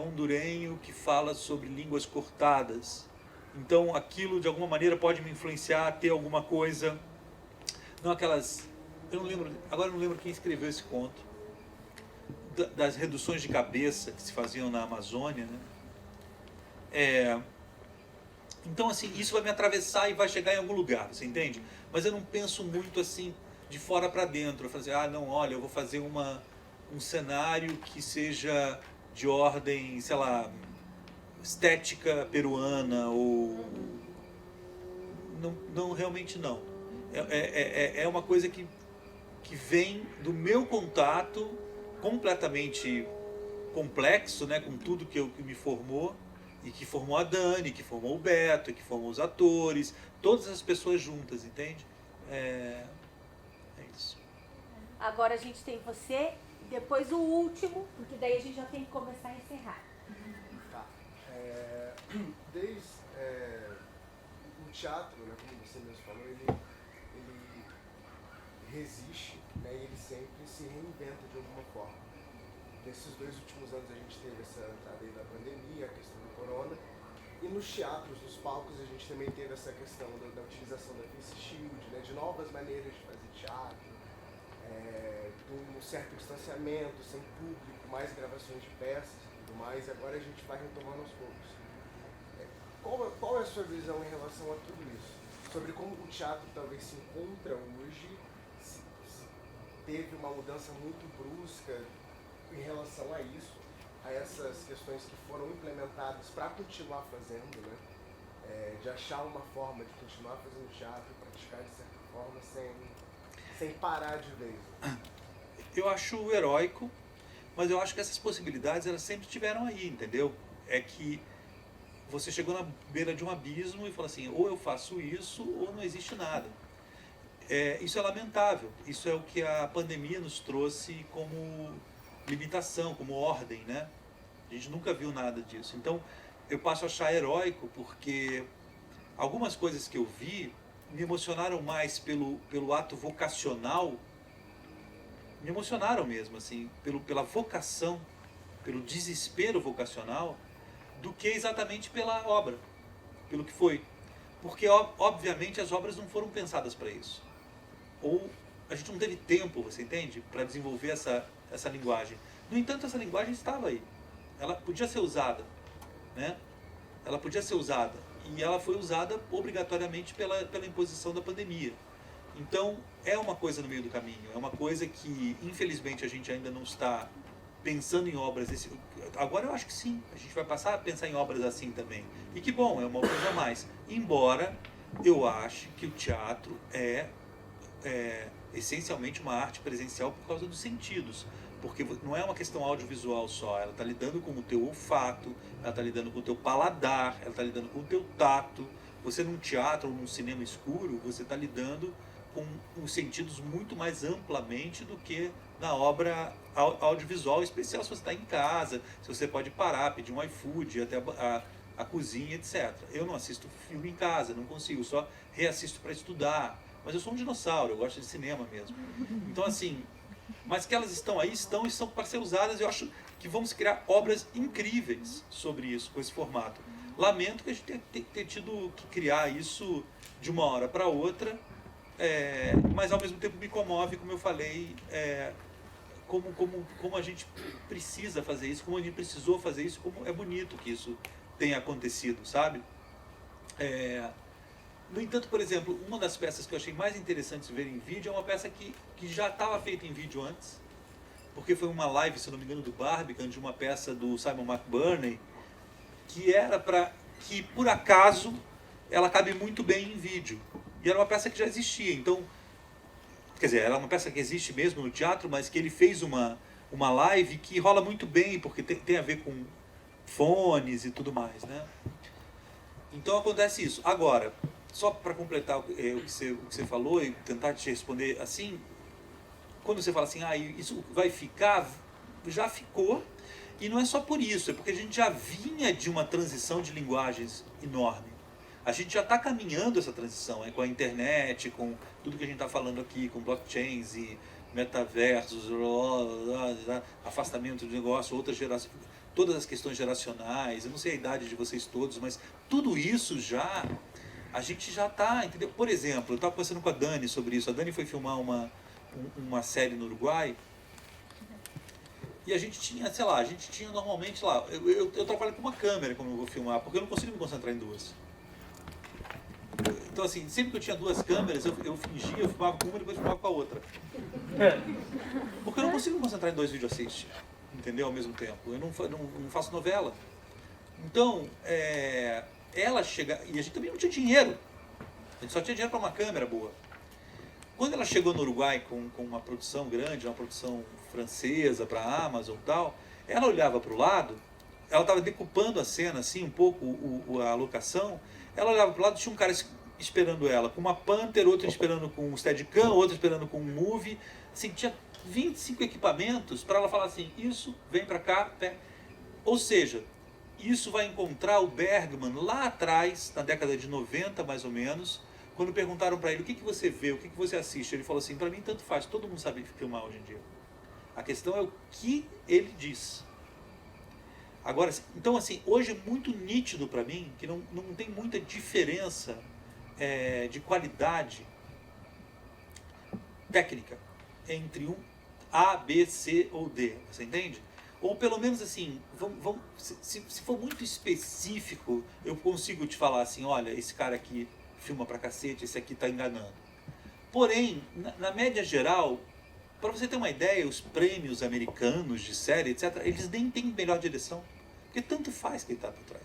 hondurenho que fala sobre línguas cortadas. Então aquilo de alguma maneira pode me influenciar a ter alguma coisa. Não aquelas. Agora eu não lembro quem escreveu esse conto. Das reduções de cabeça que se faziam na Amazônia, né? Então assim, isso vai me atravessar e vai chegar em algum lugar, você entende? Mas eu não penso muito assim de fora para dentro. Eu fazer, não, olha, eu vou fazer um cenário que seja de ordem, sei lá, estética peruana ou... Não, realmente não. É uma coisa que vem do meu contato completamente complexo, né, com tudo que me formou, e que formou a Dani, que formou o Beto, que formou os atores, todas as pessoas juntas, entende? É isso. Agora a gente tem você, depois o último, porque daí a gente já tem que começar a encerrar. Tá. Desde o teatro, né, como você mesmo falou, ele resiste, né, e ele sempre se reinventa de alguma forma. Nesses 2 últimos anos a gente teve essa entrada aí da pandemia, a questão do corona, e nos teatros, nos palcos, a gente também teve essa questão da utilização da face shield, né, de novas maneiras de fazer teatro, de um certo distanciamento, sem público, mais gravações de peças e tudo mais, e agora a gente vai retomando aos poucos. Qual é a sua visão em relação a tudo isso? Sobre como o teatro talvez se encontra hoje, se teve uma mudança muito brusca em relação a isso, a essas questões que foram implementadas para continuar fazendo, né? De achar uma forma de continuar fazendo teatro e praticar de certa forma sem parar de vez. Eu acho heróico, Mas eu acho que essas possibilidades, elas sempre estiveram aí, entendeu? É que você chegou na beira de um abismo e falou assim, ou eu faço isso ou não existe nada. Isso é lamentável, isso é o que a pandemia nos trouxe como limitação, como ordem, né? A gente nunca viu nada disso. Então, eu passo a achar heróico porque algumas coisas que eu vi me emocionaram mais pelo ato vocacional, me emocionaram mesmo, assim, pela vocação, pelo desespero vocacional, do que exatamente pela obra, pelo que foi. Porque, obviamente, as obras não foram pensadas para isso. Ou a gente não teve tempo, você entende, para desenvolver essa linguagem. No entanto, essa linguagem estava aí. Ela podia ser usada, né? Ela podia ser usada. E ela foi usada obrigatoriamente pela imposição da pandemia. Então, é uma coisa no meio do caminho. É uma coisa que, infelizmente, a gente ainda não está pensando em obras. Agora eu acho que sim. A gente vai passar a pensar em obras assim também. E que bom, é uma coisa a mais. Embora eu ache que o teatro é essencialmente uma arte presencial por causa dos sentidos. Porque não é uma questão audiovisual só, ela está lidando com o teu olfato, ela está lidando com o teu paladar, ela está lidando com o teu tato. Você num teatro ou num cinema escuro, você está lidando com os sentidos muito mais amplamente do que na obra audiovisual, especial se você está em casa, se você pode parar, pedir um iFood, até a cozinha, etc. Eu não assisto filme em casa, não consigo, só reassisto para estudar. Mas eu sou um dinossauro, eu gosto de cinema mesmo. Então, assim, mas que elas estão aí, estão e são para ser usadas. Eu acho que vamos criar obras incríveis sobre isso, com esse formato. Lamento que a gente tenha tido que criar isso de uma hora para outra, mas ao mesmo tempo me comove, como eu falei, como a gente precisa fazer isso, como a gente precisou fazer isso, como é bonito que isso tenha acontecido, sabe? No entanto, por exemplo, uma das peças que eu achei mais interessantes de ver em vídeo é uma peça que já estava feita em vídeo antes, porque foi uma live, se não me engano, do Barbican, de uma peça do Simon McBurney, que era que, por acaso, ela cabe muito bem em vídeo. E era uma peça que já existia, então, quer dizer, era uma peça que existe mesmo no teatro, mas que ele fez uma live que rola muito bem, porque tem a ver com fones e tudo mais, né? Então acontece isso. Agora, só para completar o que você falou e tentar te responder assim, quando você fala assim, isso vai ficar, já ficou, e não é só por isso, é porque a gente já vinha de uma transição de linguagens enorme. A gente já está caminhando essa transição, com a internet, com tudo que a gente está falando aqui, com blockchains e metaversos, afastamento do negócio, outras gerações, todas as questões geracionais, eu não sei a idade de vocês todos, mas tudo isso já, a gente já está, entendeu? Por exemplo, eu estava conversando com a Dani sobre isso. A Dani foi filmar uma série no Uruguai e a gente tinha, sei lá, normalmente lá, eu trabalho com uma câmera quando eu vou filmar, porque eu não consigo me concentrar em duas. Então, assim, sempre que eu tinha duas câmeras, eu fingia, eu filmava com uma e depois filmava com a outra. Porque eu não consigo me concentrar em dois videoassist, entendeu? Ao mesmo tempo. Eu não faço novela. Então, ela chega... E a gente também não tinha dinheiro. A gente só tinha dinheiro para uma câmera boa. Quando ela chegou no Uruguai com uma produção grande, uma produção francesa para a Amazon e tal, ela olhava para o lado, ela estava decupando a cena, assim, um pouco a locação. Ela olhava para o lado, tinha um cara esperando ela com uma Panther, outro esperando com um Steadicam, outro esperando com um Movie. Assim, tinha 25 equipamentos para ela falar assim, isso, vem para cá. Ou seja, isso vai encontrar o Bergman lá atrás, na década de 90 mais ou menos, quando perguntaram para ele, o que você vê, o que você assiste? Ele falou assim, para mim tanto faz, todo mundo sabe filmar hoje em dia. A questão é o que ele diz. Agora, então assim, hoje é muito nítido para mim que não tem muita diferença de qualidade técnica entre um A, B, C ou D, você entende? Ou pelo menos assim, se for muito específico, eu consigo te falar assim, olha, esse cara aqui filma pra cacete, esse aqui tá enganando. Porém, na média geral, para você ter uma ideia, os prêmios americanos de série, etc., eles nem têm melhor direção. Porque tanto faz quem está por trás.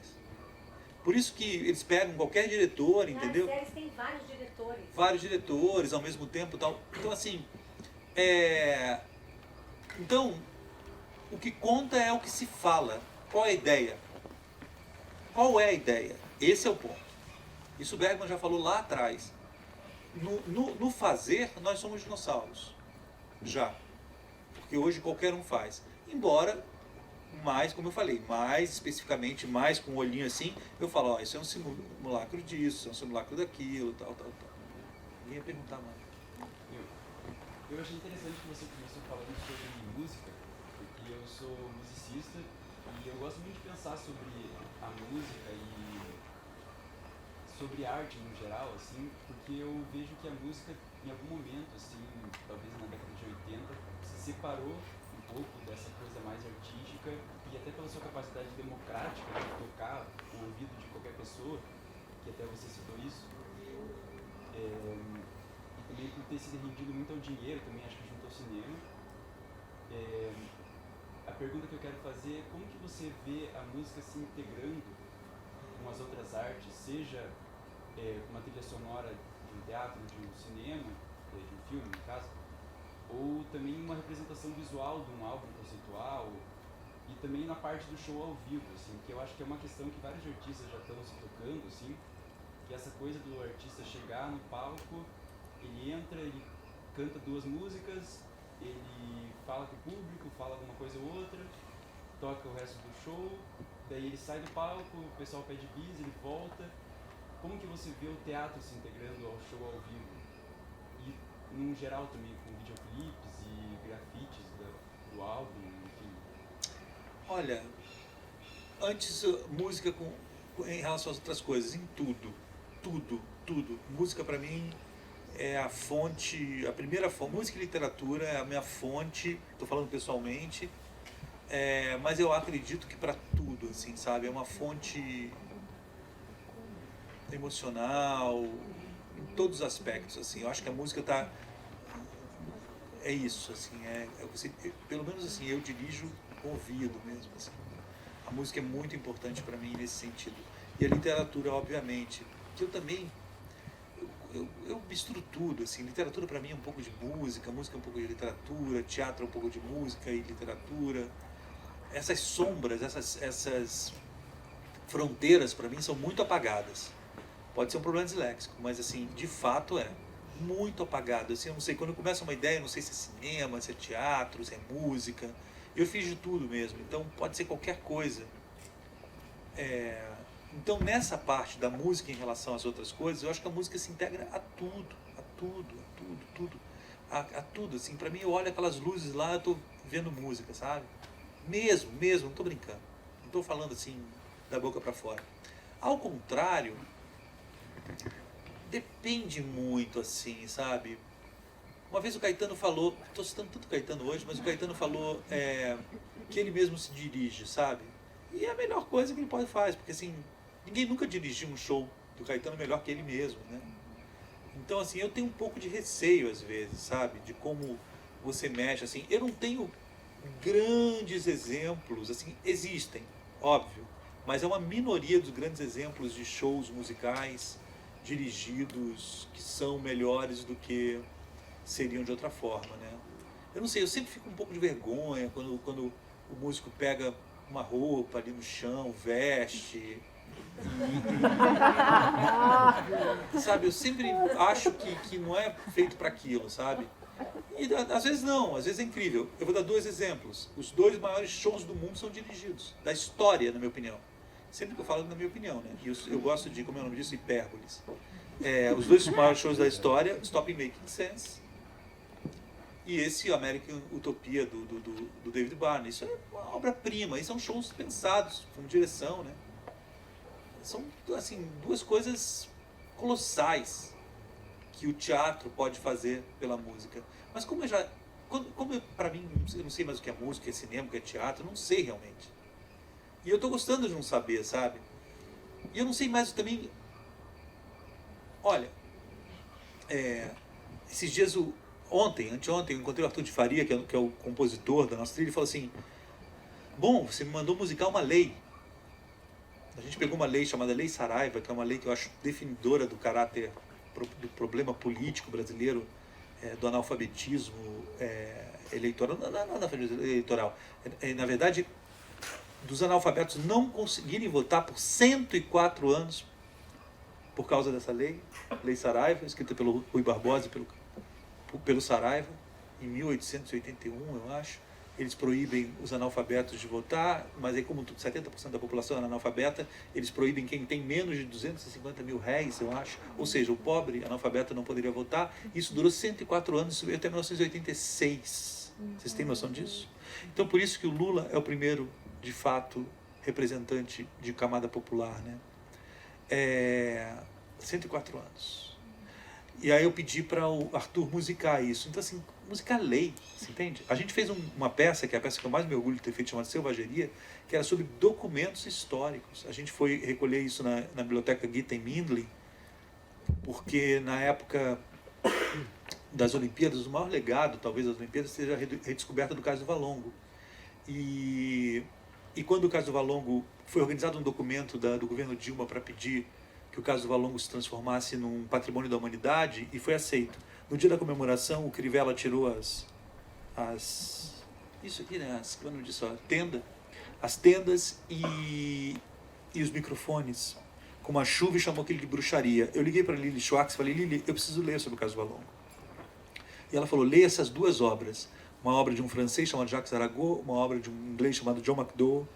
Por isso que eles pegam qualquer diretor, entendeu? As séries têm vários diretores. Vários diretores ao mesmo tempo. Tal. Então, assim, então, O que conta é o que se fala. Qual é a ideia? Qual é a ideia? Esse é o ponto. Isso o Bergman já falou lá atrás. No fazer, nós somos dinossauros. Já. Porque hoje qualquer um faz. Embora, mais, como eu falei, mais especificamente, mais com um olhinho assim, eu falo, ó, isso é um simulacro disso, é um simulacro daquilo, tal. Ninguém ia perguntar mais. Eu achei interessante que você começou falando sobre música, porque eu sou musicista e eu gosto muito de pensar sobre a música e sobre arte no geral, assim, porque eu vejo que a música, em algum momento, assim, talvez na década de 80, se separou um pouco dessa coisa mais artística e até pela sua capacidade democrática de tocar o ouvido de qualquer pessoa, que até você citou isso. E também por ter sido rendido muito ao dinheiro, também acho que junto ao cinema. A pergunta que eu quero fazer é como que você vê a música se integrando com as outras artes, seja uma trilha sonora de um teatro, de um cinema, de um filme, no caso, ou também uma representação visual de um álbum conceitual, e também na parte do show ao vivo, assim, que eu acho que é uma questão que vários artistas já estão se tocando, assim, que essa coisa do artista chegar no palco, ele entra, ele canta 2 músicas, ele fala com o público, fala alguma coisa ou outra, toca o resto do show, daí ele sai do palco, o pessoal pede bis, ele volta. Como que você vê o teatro se integrando ao show ao vivo? E, num geral, também com videoclipes e grafites do álbum, enfim. Olha, antes música em relação às outras coisas, em tudo. Música para mim é a fonte, a primeira fonte. Música e literatura é a minha fonte, estou falando pessoalmente, mas eu acredito que para tudo, assim, sabe? É uma fonte emocional, em todos os aspectos, assim. Eu acho que a música é isso, assim, pelo menos assim, eu dirijo com ouvido mesmo, assim. A música é muito importante para mim nesse sentido. E a literatura, obviamente, que eu também eu misturo tudo, assim. Literatura para mim é um pouco de música é um pouco de literatura, teatro é um pouco de música e literatura. Essas sombras, essas fronteiras para mim são muito apagadas. Pode ser um problema disléxico, mas assim, de fato é muito apagado. Assim, eu não sei, quando começa uma ideia, eu não sei se é cinema, se é teatro, se é música. Eu fiz de tudo mesmo, então pode ser qualquer coisa. Então nessa parte da música em relação às outras coisas, eu acho que a música se integra a tudo. Assim, pra mim, eu olho aquelas luzes lá, eu tô vendo música, sabe? Mesmo, não tô brincando. Não tô falando assim, da boca pra fora. Ao contrário, depende muito, assim, sabe? Uma vez o Caetano falou, estou citando tanto o Caetano hoje, mas o Caetano falou que ele mesmo se dirige, sabe? E é a melhor coisa que ele fazer, porque assim, ninguém nunca dirigiu um show do Caetano melhor que ele mesmo, né? Então assim, eu tenho um pouco de receio às vezes, sabe? De como você mexe, assim. Eu não tenho grandes exemplos, assim, existem, óbvio, mas é uma minoria dos grandes exemplos de shows musicais dirigidos que são melhores do que seriam de outra forma, né? Eu não sei, eu sempre fico um pouco de vergonha quando o músico pega uma roupa ali no chão, veste, sabe? Eu sempre acho que não é feito para aquilo, sabe? E às vezes não, às vezes é incrível. Eu vou dar 2 exemplos. Os 2 maiores shows do mundo são dirigidos, da história, na minha opinião. Sempre que eu falo na minha opinião, né? E eu gosto de, como é o nome disso, hipérboles. Os 2 maiores shows da história, Stop Making Sense, e esse American Utopia do David Barney. Isso é uma obra-prima, e são shows pensados, com direção, né? São, assim, 2 coisas colossais que o teatro pode fazer pela música. Mas como para mim, eu não sei mais o que é música, o que é cinema, o que é teatro, eu não sei realmente. E eu estou gostando de não saber, sabe? E eu não sei mais também. Olha, esses dias, anteontem, eu encontrei o Arthur de Faria, que é o compositor da nossa trilha, e falou assim: bom, você me mandou musicar uma lei. A gente pegou uma lei chamada Lei Saraiva, que é uma lei que eu acho definidora do caráter, do problema político brasileiro, do analfabetismo eleitoral, não na fraude eleitoral, na verdade, dos analfabetos não conseguirem votar por 104 anos por causa dessa lei Saraiva, escrita pelo Rui Barbosa e pelo Saraiva, em 1881, eu acho. Eles proíbem os analfabetos de votar, mas aí como 70% da população é analfabeta, eles proíbem quem tem menos de 250 mil réis, eu acho. Ou seja, o pobre analfabeto não poderia votar. Isso durou 104 anos, isso veio até 1986. Vocês têm noção disso? Então, por isso que o Lula é o primeiro, de fato, representante de camada popular, né? 104 anos. E aí eu pedi para o Arthur musicar isso. Então, assim, musicar lei, você entende? A gente fez uma peça, que é a peça que eu mais me orgulho de ter feito, chamada Selvageria, que era sobre documentos históricos. A gente foi recolher isso na Biblioteca Gita em Mindley, porque na época das Olimpíadas, o maior legado, talvez, das Olimpíadas, seja a redescoberta do Cais do Valongo. E quando o Cais do Valongo foi organizado um documento do governo Dilma para pedir que o Cais do Valongo se transformasse num patrimônio da humanidade, e foi aceito. No dia da comemoração, o Crivella tirou isso aqui, né? As tendas e os microfones com uma chuva e chamou aquilo de bruxaria. Eu liguei para Lili Schwartz e falei: Lili, eu preciso ler sobre o Cais do Valongo. E ela falou: leia essas duas obras. Uma obra de um francês chamado Jacques Arago, uma obra de um inglês chamado John McDowell,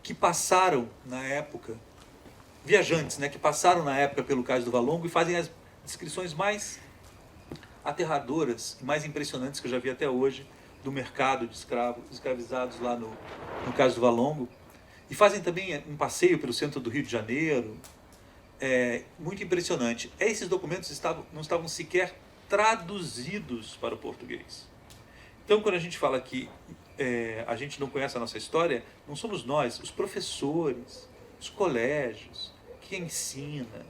que passaram na época, viajantes, né, que passaram na época pelo Cais do Valongo e fazem as descrições mais aterradoras e mais impressionantes que eu já vi até hoje do mercado de escravizados lá no Cais do Valongo. E fazem também um passeio pelo centro do Rio de Janeiro, muito impressionante. Esses documentos não estavam sequer traduzidos para o português. Então, quando a gente fala que a gente não conhece a nossa história, não somos nós, os professores, os colégios, que ensina.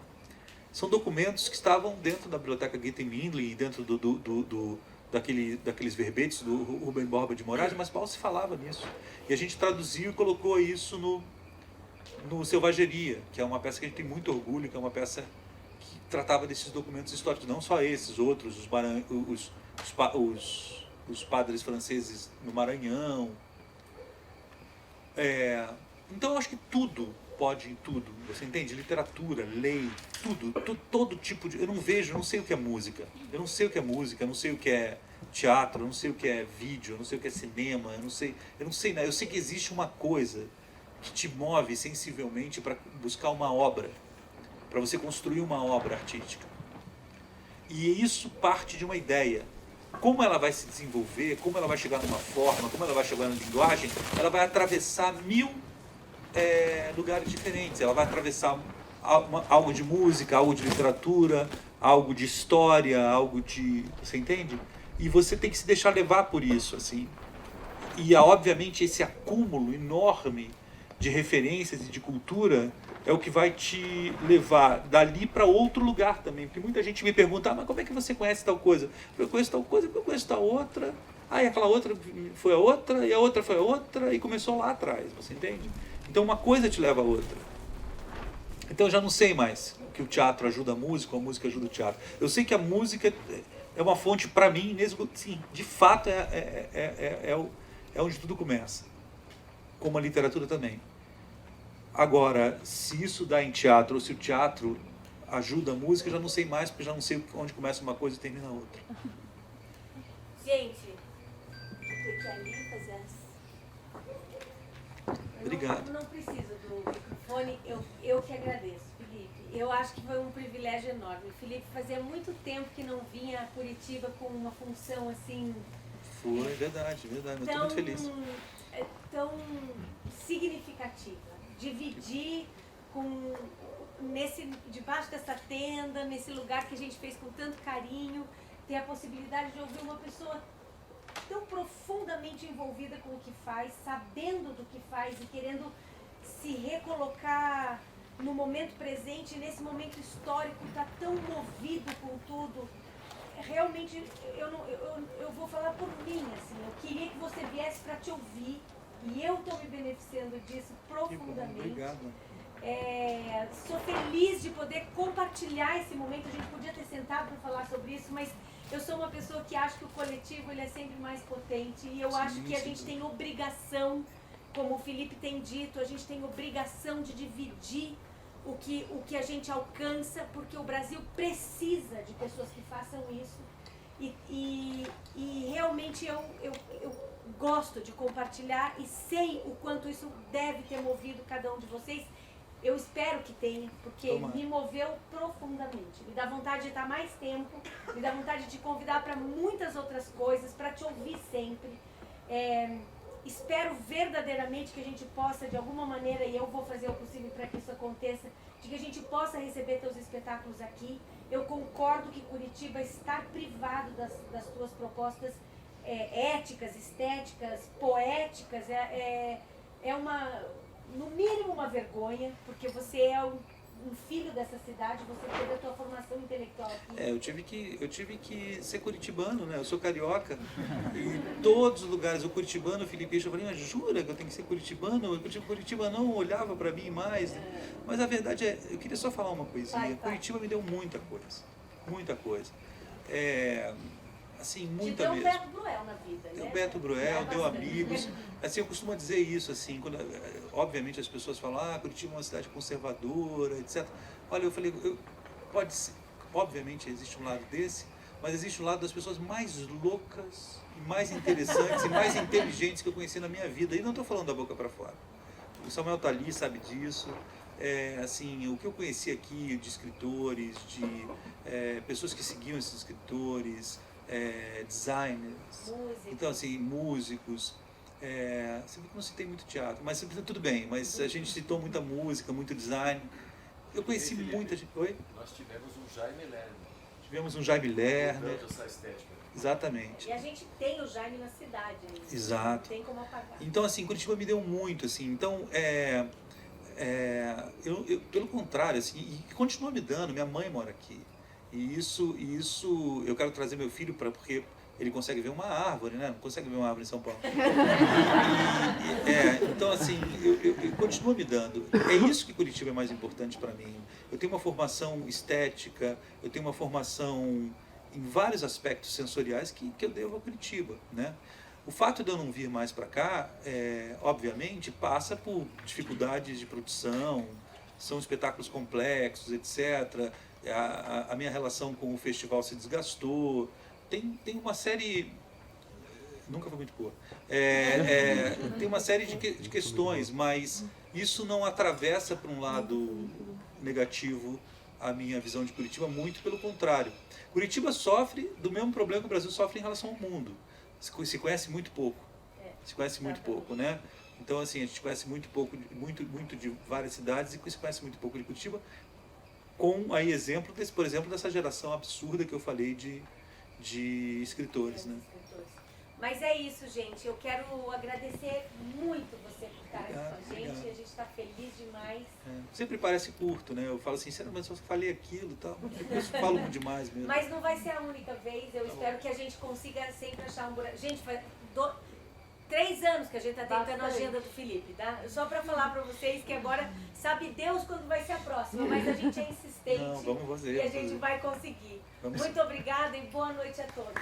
São documentos que estavam dentro da Biblioteca Gita em Mindley, dentro daqueles verbetes do Rubem Borba de Moraes, mas mal se falava nisso. E a gente traduziu e colocou isso no Selvageria, que é uma peça que a gente tem muito orgulho, que é uma peça que tratava desses documentos históricos, não só esses, outros, os padres franceses no Maranhão. Então eu acho que tudo pode em tudo, você entende? Literatura, lei, tudo, todo tipo de... Eu não sei o que é música, eu não sei o que é teatro, eu não sei o que é vídeo, eu não sei o que é cinema, eu não sei, né? Eu sei que existe uma coisa que te move sensivelmente para buscar uma obra, para você construir uma obra artística. E isso parte de uma ideia. Como ela vai se desenvolver, como ela vai chegar numa forma, como ela vai chegar na linguagem, ela vai atravessar 1000 lugares diferentes. Ela vai atravessar algo de música, algo de literatura, algo de história, algo de... Você entende? E você tem que se deixar levar por isso, assim. E, obviamente, esse acúmulo enorme de referências e de cultura é o que vai te levar dali para outro lugar também. Porque muita gente me pergunta: mas como é que você conhece tal coisa? Eu conheço tal coisa, eu conheço tal outra. E aquela outra foi a outra, e a outra foi a outra, e começou lá atrás, você entende? Então uma coisa te leva a outra. Então eu já não sei mais que o teatro ajuda a música, ou a música ajuda o teatro. Eu sei que a música é uma fonte, para mim, sim, de fato é onde tudo começa. Como a literatura também. Agora, se isso dá em teatro, ou se o teatro ajuda a música, eu já não sei mais, porque já não sei onde começa uma coisa e termina a outra. Gente, eu quero ali fazer as... Obrigado. Não preciso do microfone, eu que agradeço, Felipe. Eu acho que foi um privilégio enorme. O Felipe fazia muito tempo que não vinha a Curitiba com uma função assim... Foi, verdade. Eu estou muito feliz. Tão significativa. Dividir debaixo dessa tenda, nesse lugar que a gente fez com tanto carinho, ter a possibilidade de ouvir uma pessoa tão profundamente envolvida com o que faz, sabendo do que faz e querendo se recolocar no momento presente, nesse momento histórico, está tão movido com tudo. Realmente, eu vou falar por mim, assim, eu queria que você viesse para te ouvir, e eu estou me beneficiando disso profundamente. Obrigado. Sou feliz de poder compartilhar esse momento. A gente podia ter sentado para falar sobre isso, mas Eu sou uma pessoa que acha que o coletivo ele é sempre mais potente e eu acho que a gente tem obrigação, como o Felipe tem dito, a gente tem obrigação de dividir o que a gente alcança, porque o Brasil precisa de pessoas que façam isso. E realmente eu gosto de compartilhar e sei o quanto isso deve ter movido cada um de vocês. Eu espero que tenha, porque me moveu profundamente. Me dá vontade de estar mais tempo, me dá vontade de te convidar para muitas outras coisas, para te ouvir sempre. Espero verdadeiramente que a gente possa, de alguma maneira, e eu vou fazer o possível para que isso aconteça, de que a gente possa receber teus espetáculos aqui. Eu concordo que Curitiba está privado das tuas propostas éticas, estéticas, poéticas. É uma, no mínimo, uma vergonha, porque você é um filho dessa cidade, você teve a tua formação intelectual aqui. Eu tive que ser curitibano, né? Eu sou carioca e em todos os lugares, o curitibano, o Felipe, eu falei, mas jura que eu tenho que ser curitibano? O Curitiba não olhava para mim mais. Mas a verdade é, eu queria só falar uma coisinha. Curitiba me deu muita coisa. Assim, muita mesmo. Deu Beto Bruel na vida, né? Deu Beto Bruel, deu amigos. Assim, eu costumo dizer isso, assim, quando, obviamente as pessoas falam, Curitiba é uma cidade conservadora, etc. Olha, eu falei, pode ser, obviamente existe um lado desse, mas existe um lado das pessoas mais loucas, e mais interessantes e mais inteligentes que eu conheci na minha vida. E não estou falando da boca para fora. O Samuel tá ali, sabe disso. Assim, o que eu conheci aqui de escritores, de pessoas que seguiam esses escritores, designers, então assim, músicos, você vê que não citei muito teatro, mas tudo bem, mas a gente citou muita música, muito design. Eu conheci muita gente. Oi? Nós tivemos um Jaime Lerner. Tivemos um Jaime Lerner. Essa estética. Exatamente. E a gente tem o Jaime na cidade ainda. Exato. Não tem como apagar. Então assim, Curitiba me deu muito, assim, então eu pelo contrário, assim, e continua me dando. Minha mãe mora aqui. E isso eu quero trazer meu filho porque ele consegue ver uma árvore, né? Não consegue ver uma árvore em São Paulo. Então, assim, eu continuo me dando. É isso que Curitiba é mais importante para mim. Eu tenho uma formação estética, eu tenho uma formação em vários aspectos sensoriais que eu devo a Curitiba, né? O fato de eu não vir mais para cá, obviamente, passa por dificuldades de produção, são espetáculos complexos, etc., a minha relação com o festival se desgastou, tem uma série, nunca foi muito boa, tem uma série de questões, mas isso não atravessa para um lado negativo a minha visão de Curitiba, muito pelo contrário. Curitiba sofre do mesmo problema que o Brasil sofre em relação ao mundo, se conhece muito pouco, né? Então, assim, a gente conhece muito pouco, muito de várias cidades e se conhece muito pouco de Curitiba, com aí exemplo, por exemplo, dessa geração absurda que eu falei de escritores, né? Mas é isso, gente. Eu quero agradecer muito você por estar aqui com a gente. Obrigado. A gente está feliz demais. Sempre parece curto, né? Eu falo assim, mas eu falei aquilo e tal. Depois eu falo demais mesmo. Mas não vai ser a única vez. Eu espero que a gente consiga sempre achar um buraco. Gente, faz 3 anos que a gente está tentando a agenda do Felipe, tá? Só para falar para vocês que agora sabe Deus quando vai ser a próxima, mas a gente é insistente. Não, vamos fazer, e a gente vai conseguir. Muito obrigada e boa noite a todos.